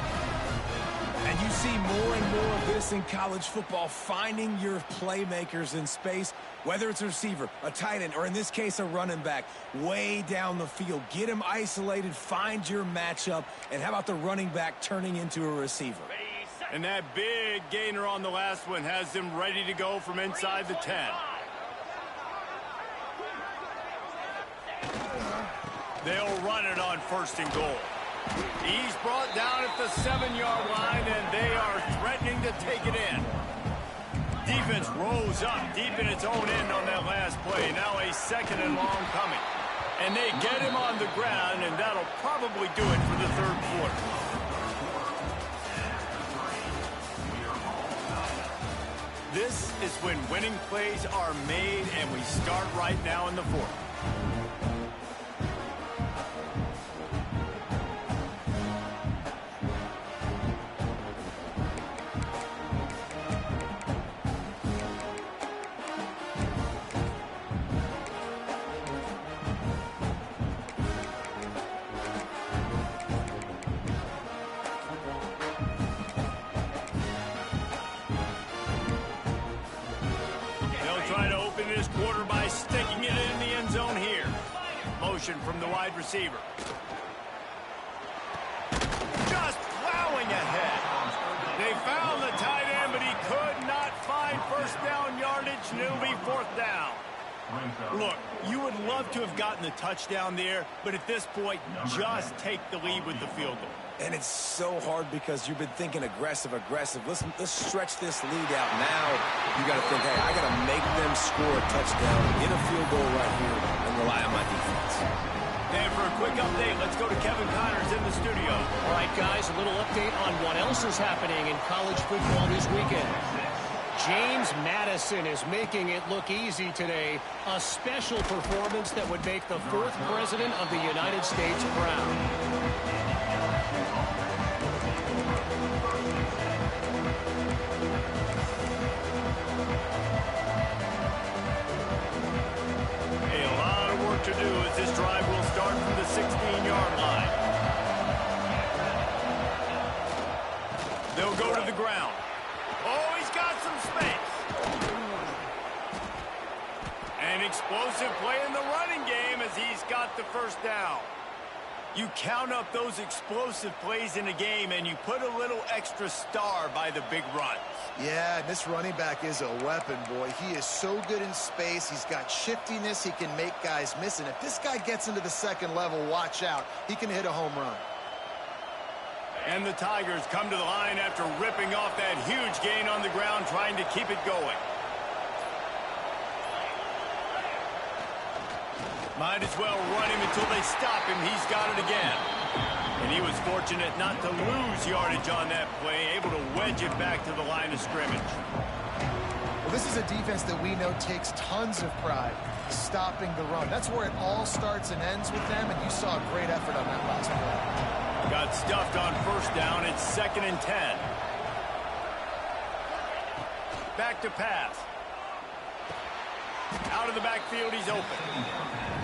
And you see more and more of this in college football, finding your playmakers in space, whether it's a receiver, a tight end, or in this case, a running back, way down the field. Get them isolated, find your matchup, and how about the running back turning into a receiver? And that big gainer on the last one has them ready to go from inside the 10. They'll run it on 1st and goal. He's brought down at the 7-yard line, and they are threatening to take it in. Defense rose up deep in its own end on that last play. Now a 2nd and long coming. And they get him on the ground, and that'll probably do it for the 3rd quarter. This is when winning plays are made, and we start right now in the 4th. motion from the wide receiver. Just plowing ahead. They found the tight end, but he could not find first down yardage, and it'll be fourth down. Look, you would love to have gotten the touchdown there, but at this point, just take the lead with the field goal. And it's so hard because you've been thinking aggressive. Let's stretch this lead out. Now you got to think, hey, I got to make them score a touchdown, get a field goal right here, and rely on my defense. And for a quick update, let's go to Kevin Connors in the studio. All right, guys, a little update on what else is happening in college football this weekend. James Madison is making it look easy today. A special performance that would make the 4th president of the United States proud. To do as this drive will start from the 16-yard line. They'll go to the ground. Oh, he's got some space. An explosive play in the running game as he's got the first down. You count up those explosive plays in a game and you put a little extra star by the big runs. Yeah, and this running back is a weapon, boy. He is so good in space. He's got shiftiness. He can make guys miss. And if this guy gets into the second level, watch out. He can hit a home run. And the Tigers come to the line after ripping off that huge gain on the ground, trying to keep it going. Might as well run him until they stop him. He's got it again. And he was fortunate not to lose yardage on that play, able to wedge it back to the line of scrimmage. Well, this is a defense that we know takes tons of pride stopping the run. That's where it all starts and ends with them, and you saw a great effort on that last play. Got stuffed on first down. It's 2nd and 10. Back to pass. Out of the backfield, he's open.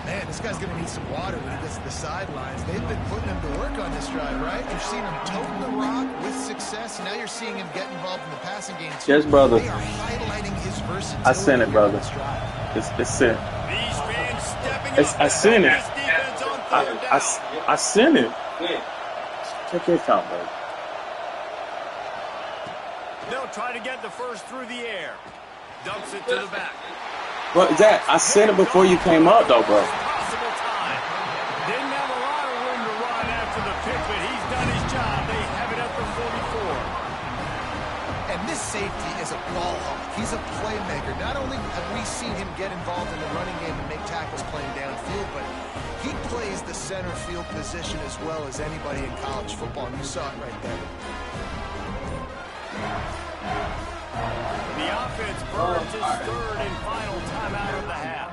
Man, this guy's going to need some water when he gets to the sidelines. They've been putting him to work on this drive, right? You've seen him toting the rock with success. Now you're seeing him get involved in the passing game, too. Yes, brother. They are highlighting his versatility. I sent it, brother. It's sent. These fans stepping up. I sent it. This defense on third down. I sent it. Check your account, brother. They'll try to get the first through the air. Dumps it to the back. But Zach, I said it before you came up, though, bro. Possible time. Didn't have a lot of room to run after the pick, but he's done his job. They have it at the 44. And this safety is a ball hawk. He's a playmaker. Not only have we seen him get involved in the running game and make tackles playing downfield, but he plays the center field position as well as anybody in college football. And you saw it right there. The offense burns his 3rd and final timeout of the half.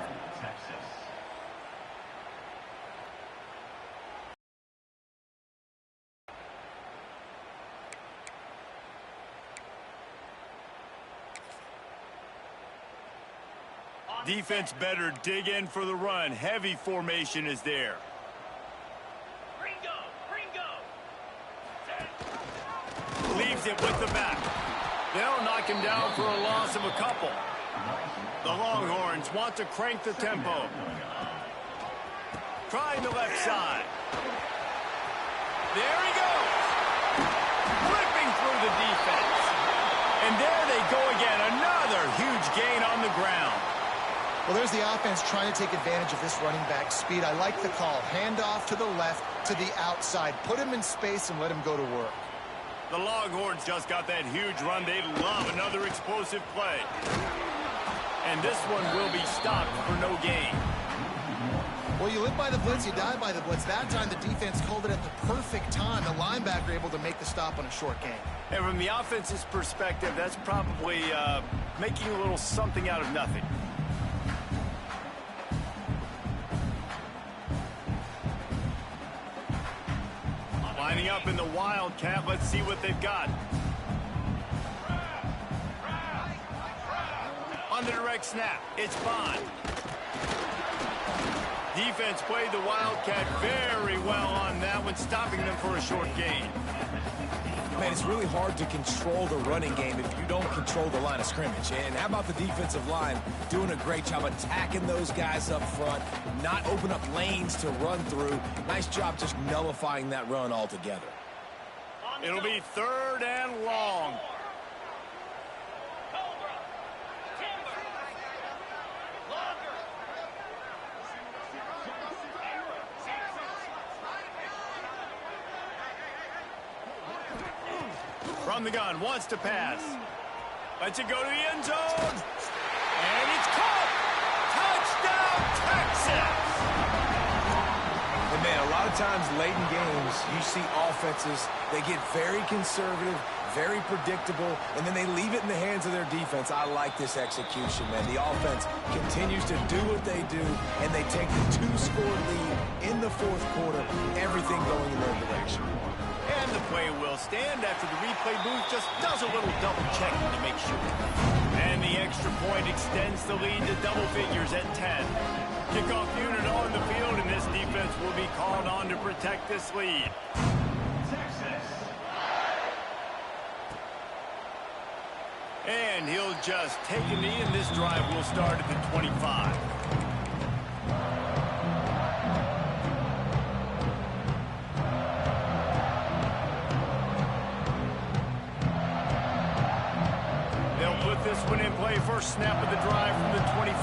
Defense better dig in for the run. Heavy formation is there. Leaves it with the back. They'll knock him down for a loss of a couple. The Longhorns want to crank the tempo. Trying the left side. There he goes. Ripping through the defense. And there they go again. Another huge gain on the ground. Well, there's the offense trying to take advantage of this running back speed. I like the call. Hand off to the left, to the outside. Put him in space and let him go to work. The Longhorns just got that huge run. They love another explosive play. And this one will be stopped for no gain. Well, you live by the blitz, you die by the blitz. That time the defense called it at the perfect time. The linebacker able to make the stop on a short gain. And from the offense's perspective, that's probably making a little something out of nothing. Lining up in the Wildcat. Let's see what they've got. On the direct snap, it's Bond. Defense played the Wildcat very well on that one, stopping them for a short gain. Man, it's really hard to control the running game if you don't control the line of scrimmage. And how about the defensive line doing a great job attacking those guys up front, not open up lanes to run through. Nice job just nullifying that run altogether. It'll be 3rd and long. From the gun, wants to pass. Lets it go to the end zone. And it's caught. Touchdown, Texas! And man, a lot of times late in games, you see offenses, they get very conservative, very predictable, and then they leave it in the hands of their defense. I like this execution, man. The offense continues to do what they do, and they take the 2-score lead in the 4th quarter, everything going in their direction. And the play will stand after the replay booth just does a little double checking to make sure. And the extra point extends the lead to double figures at 10. Kickoff unit on the field, and this defense will be called on to protect this lead. And he'll just take a knee, and this drive will start at the 25. This one in play, first snap of the drive from the 25.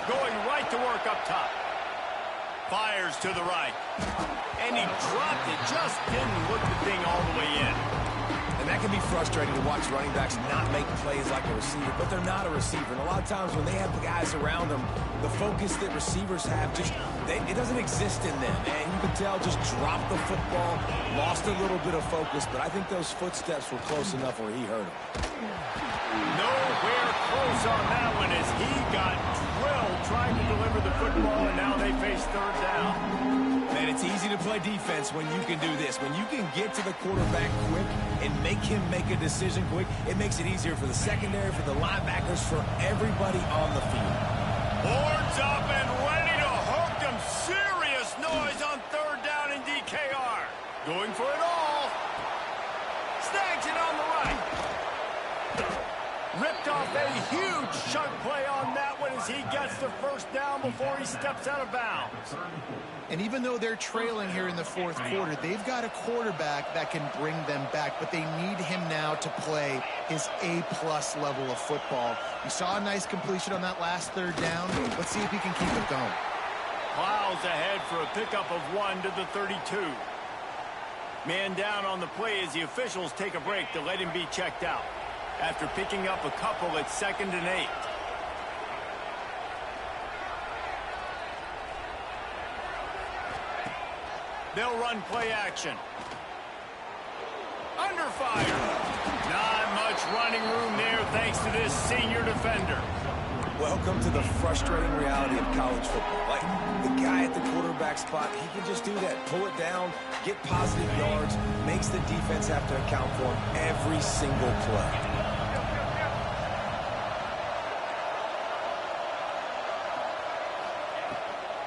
Going right to work up top. Fires to the right. And he dropped it, just didn't look the thing all the way in. And that can be frustrating to watch running backs not make plays like a receiver, but they're not a receiver. And a lot of times when they have the guys around them, the focus that receivers have just, it doesn't exist in them. And you can tell just dropped the football, lost a little bit of focus, but I think those footsteps were close enough where he hurt him. Nowhere close on that one as he got drilled trying to deliver the football, and now they face 3rd down. Man, it's easy to play defense when you can do this. When you can get to the quarterback quick and make him make a decision quick, it makes it easier for the secondary, for the linebackers, for everybody on the field. Boards up and ready to hook them. Serious noise on 3rd down in DKR. Going for it all. Snags it on the right. Ripped off a huge chunk play on that one as he gets the 1st down before he steps out of bounds. And even though they're trailing here in the 4th quarter, they've got a quarterback that can bring them back, but they need him now to play his A-plus level of football. You saw a nice completion on that last 3rd down. Let's see if he can keep it going. Plows ahead for a pickup of 1 to the 32. Man down on the play as the officials take a break to let him be checked out. After picking up a couple at 2nd and 8. They'll run play action. Under fire. Not much running room there thanks to this senior defender. Welcome to the frustrating reality of college football. Like, the guy at the quarterback spot, he can just do that. Pull it down, get positive yards, makes the defense have to account for him every single play.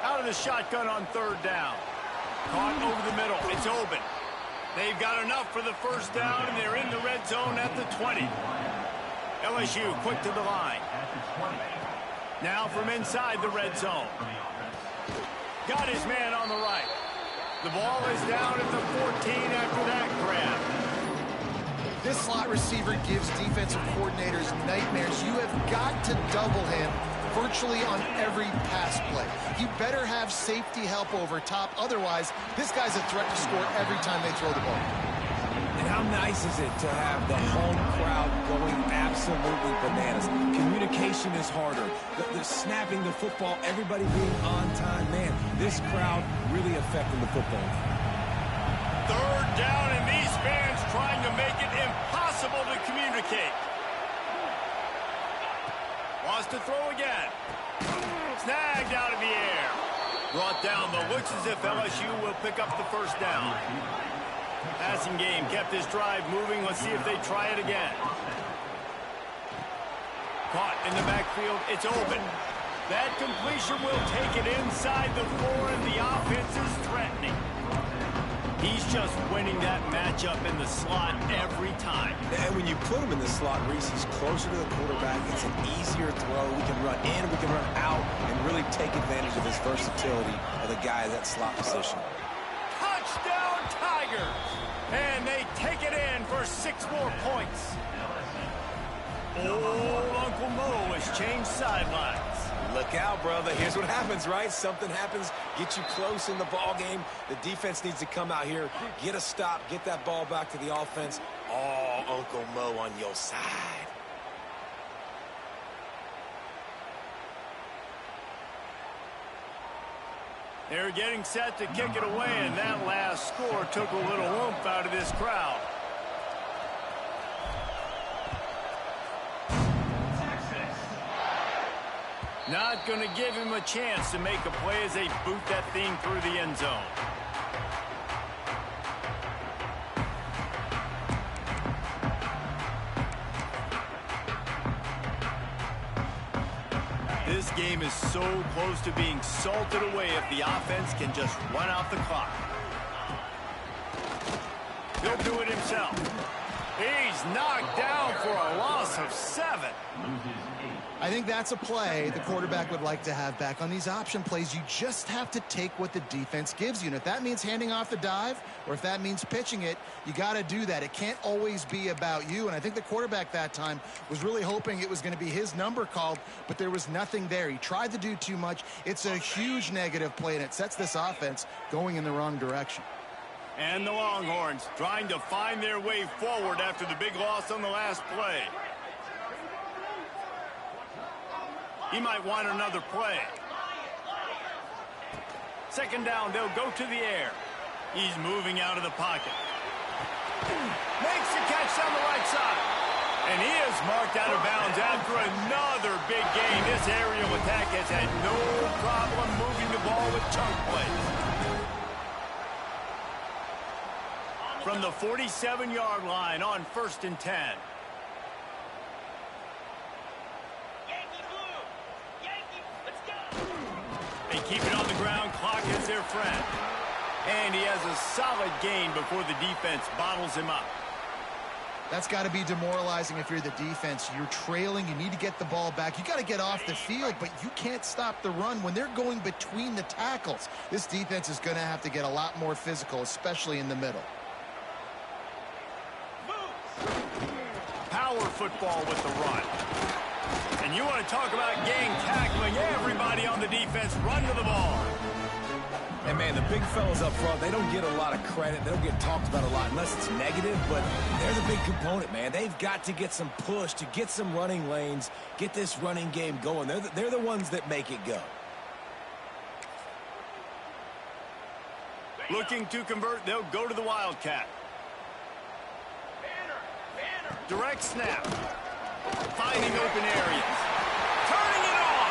Out of the shotgun on 3rd down. Caught over the middle. It's open. They've got enough for the 1st down, and they're in the red zone at the 20. LSU quick to the line. Now from inside the red zone. Got his man on the right. The ball is down at the 14 after that grab. This slot receiver gives defensive coordinators nightmares. You have got to double him virtually on every pass play. You better have safety help over top. Otherwise, this guy's a threat to score every time they throw the ball. And how nice is it to have the home crowd going absolutely bananas? Communication is harder. The snapping the football, everybody being on time. Man, this crowd really affecting the football. 3rd down, and these fans trying to make it impossible to communicate. Wants to throw again. Snagged out of the air. Brought down, but looks as if LSU will pick up the 1st down. Passing game kept this drive moving. Let's see if they try it again. Caught in the backfield. It's open. That completion will take it inside the 4, and the offense is threatening. He's just winning that matchup in the slot every time. And when you put him in the slot, Reese, he's closer to the quarterback. It's an easier throw. We can run in, we can run out, and really take advantage of his versatility of the guy at that slot position. Touchdown, Tigers! And they take it in for 6 more points. Old Uncle Mo has changed sidelines. Look out, brother. Here's what happens, right? Something happens, get you close in the ball game. The defense needs to come out here, get a stop, get that ball back to the offense. Oh, Uncle Mo on your side. They're getting set to kick it away, and that last score took a little oomph out of this crowd. Not going to give him a chance to make a play as they boot that thing through the end zone. This game is so close to being salted away if the offense can just run out the clock. He'll do it himself. He's knocked down for a loss of 7. I think that's a play the quarterback would like to have back. On these option plays, you just have to take what the defense gives you. And if that means handing off the dive, or if that means pitching it, you got to do that. It can't always be about you. And I think the quarterback that time was really hoping it was going to be his number called, but there was nothing there. He tried to do too much. It's a huge negative play, and it sets this offense going in the wrong direction. And the Longhorns trying to find their way forward after the big loss on the last play. He might want another play. Second down, they'll go to the air. He's moving out of the pocket. Makes the catch on the right side. And he is marked out of bounds after another big gain. This aerial attack has had no problem moving the ball with chunk plays. From the 47-yard line on 1st and 10. They keep it on the ground. Clock is their friend. And he has a solid gain before the defense bottles him up. That's got to be demoralizing if you're the defense. You're trailing. You need to get the ball back. You got to get off the field, but you can't stop the run when they're going between the tackles. This defense is going to have to get a lot more physical, especially in the middle. Power football with the run. And you want to talk about gang tackling. Everybody on the defense run to the ball. And, man, the big fellas up front, they don't get a lot of credit. They don't get talked about a lot unless it's negative, but they're the big component, man. They've got to get some push to get some running lanes, get this running game going. They're the ones that make it go. Looking to convert, they'll go to the Wildcat. Direct snap. Finding open areas. Turning it on.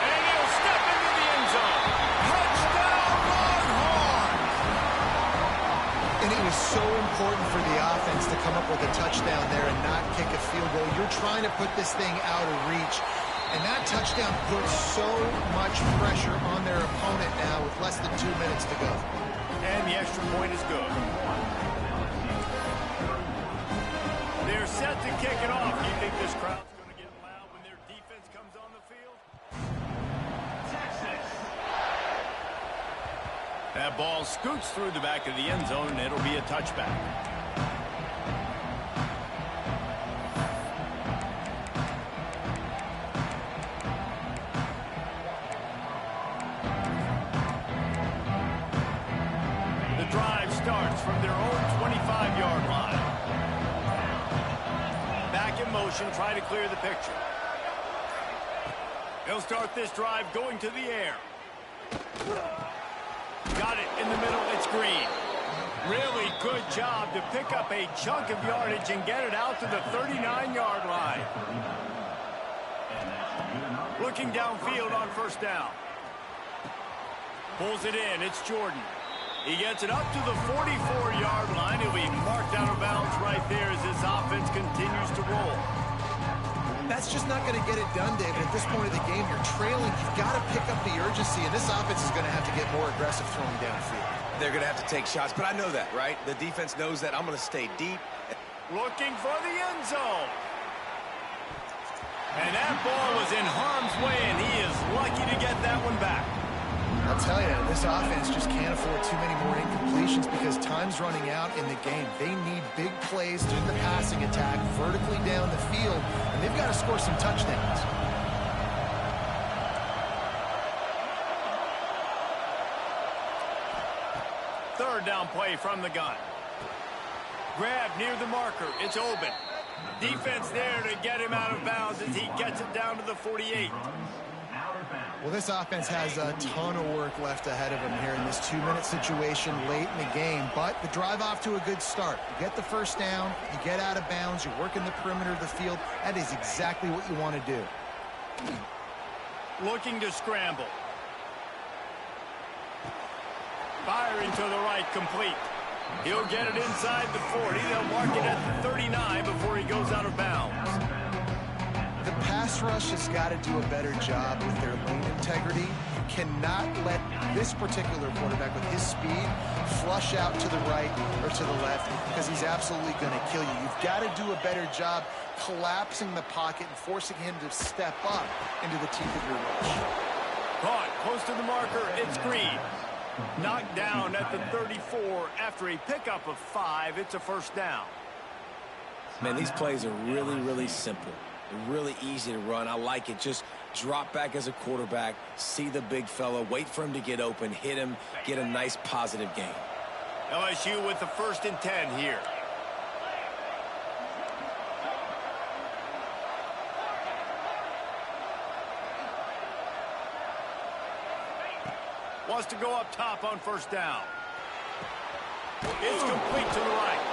And he'll step into the end zone. Touchdown, Longhorns! And it was so important for the offense to come up with a touchdown there and not kick a field goal. You're trying to put this thing out of reach. And that touchdown puts so much pressure on their opponent now with less than 2 minutes to go. And the extra point is good. They're set to kick it off. Do you think this crowd's going to get loud when their defense comes on the field? Texas. That ball scoots through the back of the end zone, and it'll be a touchback. The drive starts from their own 25-yard line. Back in motion, try to clear the picture. He'll start this drive going to the air. Got it in the middle, it's Green. Really good job to pick up a chunk of yardage and get it out to the 39-yard line. Looking downfield on 1st down. Pulls it in, it's Jordan. He gets it up to the 44-yard line. He'll be marked out of bounds right there as this offense continues to roll. That's just not going to get it done, David. At this point of the game, you're trailing. You've got to pick up the urgency, and this offense is going to have to get more aggressive throwing downfield. They're going to have to take shots, but I know that, right? The defense knows that. I'm going to stay deep. Looking for the end zone. And that ball was in harm's way, and he is lucky to get that one back. I'll tell you, this offense just can't afford too many more incompletions because time's running out in the game. They need big plays through the passing attack, vertically down the field, and they've got to score some touchdowns. Third down play from the gun. Grab near the marker. It's open. Defense there to get him out of bounds as he gets it down to the 48. Well, this offense has a ton of work left ahead of them here in this 2-minute situation late in the game, but the drive off to a good start. You get the first down, you get out of bounds, you're working the perimeter of the field. That is exactly what you want to do. Looking to scramble. Firing to the right, complete. He'll get it inside the 40. They'll mark it at the 39 before he goes out of bounds. The pass rush has got to do a better job with their lane integrity. You cannot let this particular quarterback with his speed flush out to the right or to the left because he's absolutely going to kill you. You've got to do a better job collapsing the pocket and forcing him to step up into the teeth of your rush. Caught close to the marker. It's Green. Knocked down at the 34 after a pickup of 5. It's a first down. Man, these plays are really, really simple. They're really easy to run. I like it. Just drop back as a quarterback, see the big fella, wait for him to get open, hit him, get a nice positive gain. LSU with the 1st and 10 here. Wants to go up top on first down. It's complete to the right.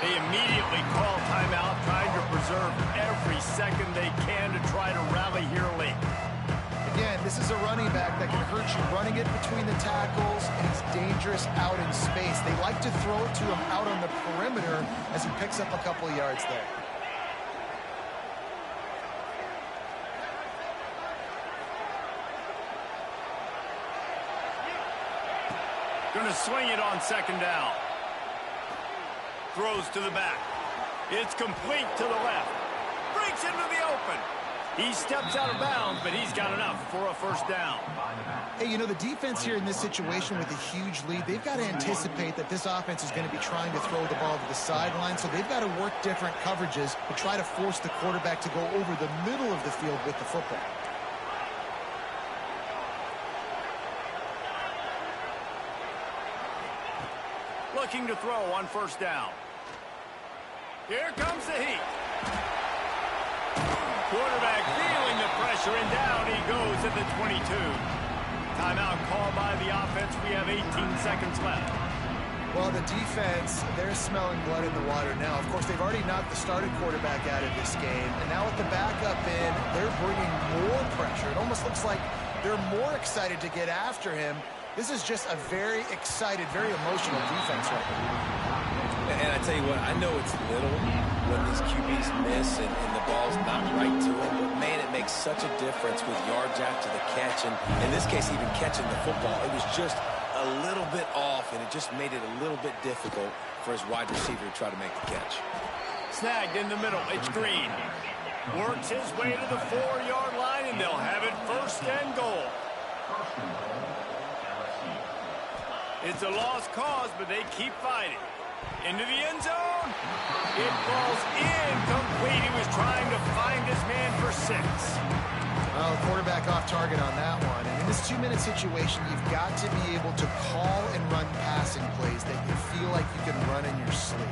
They immediately call timeout, trying to preserve every second they can to try to rally here late. Again, this is a running back that can hurt you running it between the tackles, and he's dangerous out in space. They like to throw it to him out on the perimeter as he picks up a couple of yards there. Going to swing it on second down. Throws to the back. It's complete to the left. Breaks into the open. He steps out of bounds, but he's got enough for a first down. Hey, you know, the defense here in this situation with a huge lead, they've got to anticipate that this offense is going to be trying to throw the ball to the sideline, so they've got to work different coverages to try to force the quarterback to go over the middle of the field with the football. Looking to throw on first down. Here comes the heat. Quarterback feeling the pressure, and down he goes at the 22. Timeout called by the offense. We have 18 seconds left. Well, the defense, they're smelling blood in the water now. Of course, they've already knocked the starting quarterback out of this game, and now with the backup in, they're bringing more pressure. It almost looks like they're more excited to get after him. This is just a very excited, very emotional defense right now. And I tell you what, I know it's little when these QBs miss and the ball's not right to them, but man, it makes such a difference with yards after the catch, and in this case, even catching the football. It was just a little bit off, and it just made it a little bit difficult for his wide receiver to try to make the catch. Snagged in the middle. It's Green. Works his way to the 4-yard line, and they'll have it first and goal. It's a lost cause, but they keep fighting. Into the end zone. It falls incomplete. He was trying to find his man for 6. Well, the quarterback off target on that one. And in this 2-minute situation, you've got to be able to call and run passing plays that you feel like you can run in your sleep.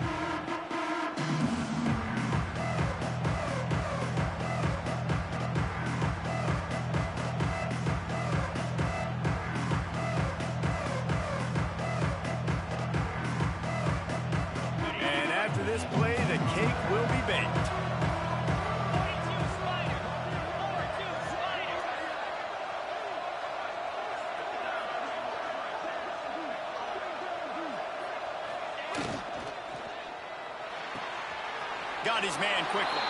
This play, the cake will be baked. Got his man quickly.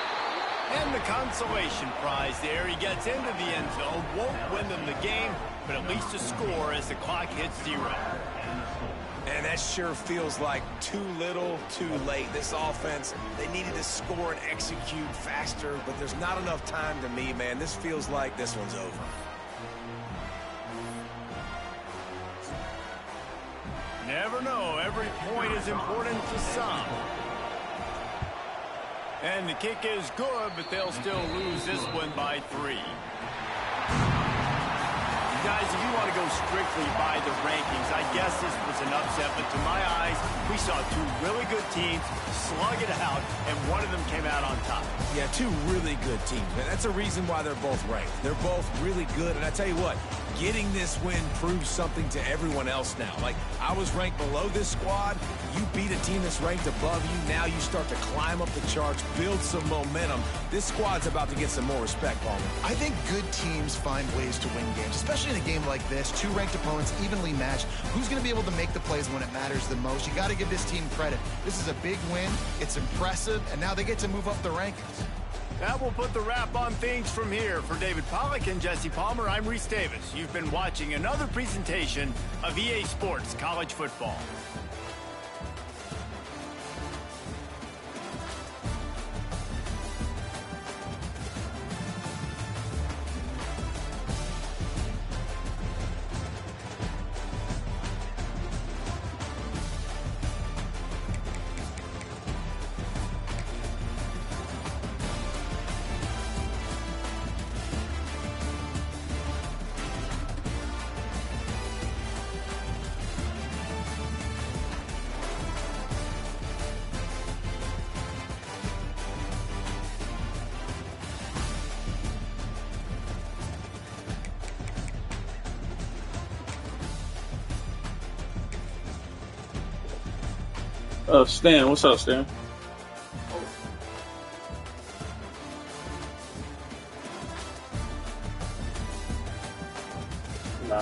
And the consolation prize there. He gets into the end zone, won't win them the game, but at least a score as the clock hits 0. And that sure feels like too little, too late. This offense, they needed to score and execute faster, but there's not enough time to me, man. This feels like this one's over. Never know. Every point is important to some. And the kick is good, but they'll still lose this one by 3. Guys, if you want to go strictly by the rankings, I guess this was an upset, but to my eyes, we saw 2 really good teams slug it out, and one of them came out on top. Yeah, 2 really good teams, man. That's a reason why they're both ranked. They're both really good, and I tell you what, getting this win proves something to everyone else now. Like, I was ranked below this squad. You beat a team that's ranked above you. Now you start to climb up the charts, build some momentum. This squad's about to get some more respect, Palmer. I think good teams find ways to win games, especially in a game like this. 2 ranked opponents, evenly matched. Who's going to be able to make the plays when it matters the most? You got to give this team credit. This is a big win. It's impressive, and now they get to move up the rankings. That will put the wrap on things from here. For David Pollack and Jesse Palmer, I'm Reese Davis. You've been watching another presentation of EA Sports College Football. Stan, what's up, Stan? Nah.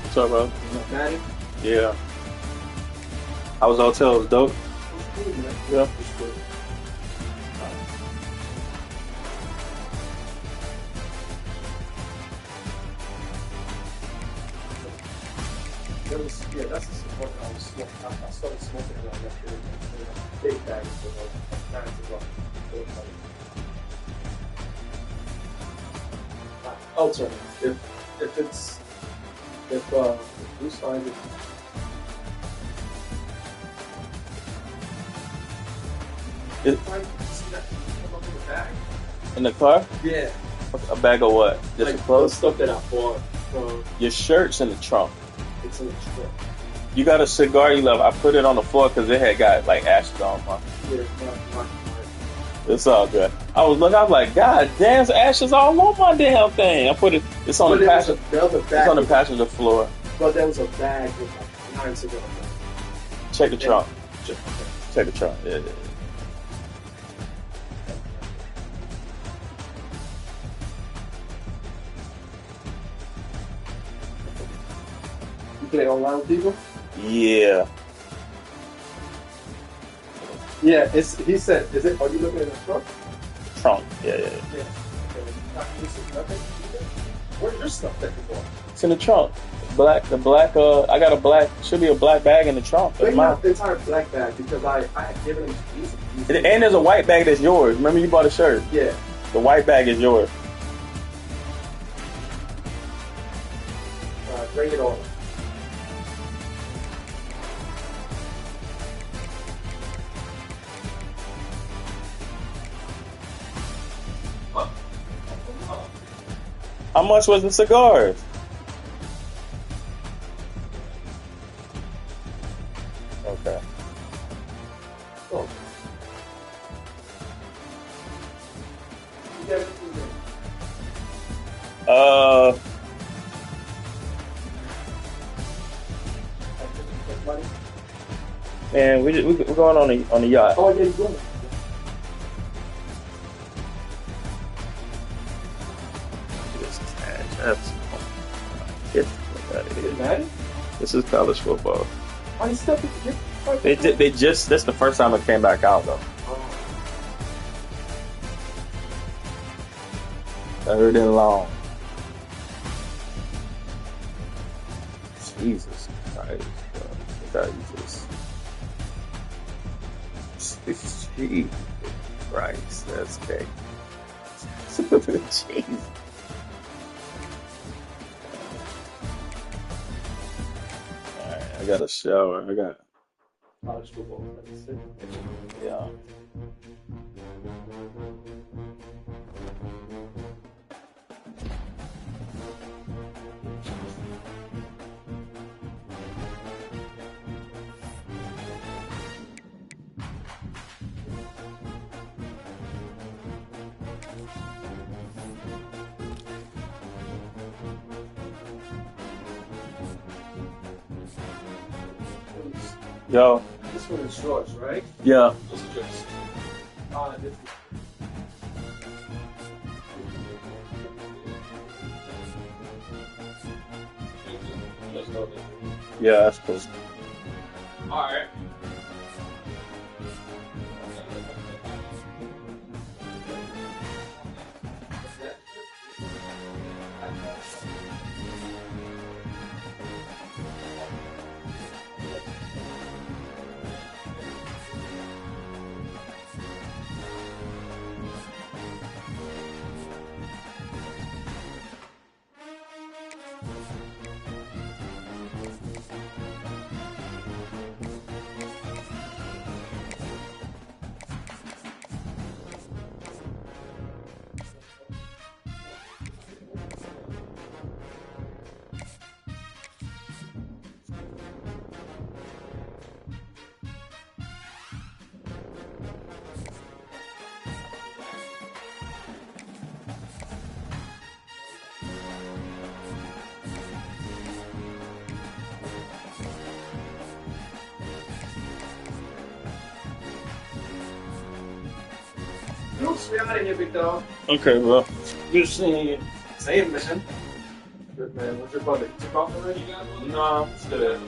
What's up, bro? Madden? Yeah. I was hotel, it was dope. Yeah. Yeah, that's the support I was smoking. I started smoking around that period. Big bags of bags of rock. Alternative. If Bruce finds it. In the car? Yeah. A bag of what? Just Like clothes? stuff that I bought from. Your shirt's in the trunk. It's in the trunk. You got a cigar you love. I put it on the floor because it had got like ashes on my. Yeah, It's all good. I was like, God damn, there's ashes all on my damn thing. I put it. It's on the passenger. It's on the passenger floor. But there was a bag with like 9 cigars. Check the trunk. Check the trunk. Yeah. You play online with people? Yeah. Yeah, he said, are you looking at the trunk? Trunk. Yeah. Yeah. Where's your stuff that you bought? It's in the trunk. I got a black, should be a black bag in the trunk. Maybe not the entire black bag because I had given him these. And there's a white bag that's yours. Remember you bought a shirt? Yeah. The white bag is yours. Bring it on. How much was the cigars? Okay. Oh. Man, we're going on the yacht. Oh, yeah, you're going. That's get out of here. Madden? This is college football. Why you still They just that's the first time it came back out though. Third and long. Jesus Christ, bro. That just Jesus Christ, that's big. Jeez. Alright, I got a shower. I got college football? yeah. Yo. This one is shorts, right? Yeah. This is yours. This Yeah, that's cool. Alright. Oops, we're out of here, big dog. Okay, bro. Good seeing you. Same, man. Good, man. What's your buddy? Took off already? No, I'm still there.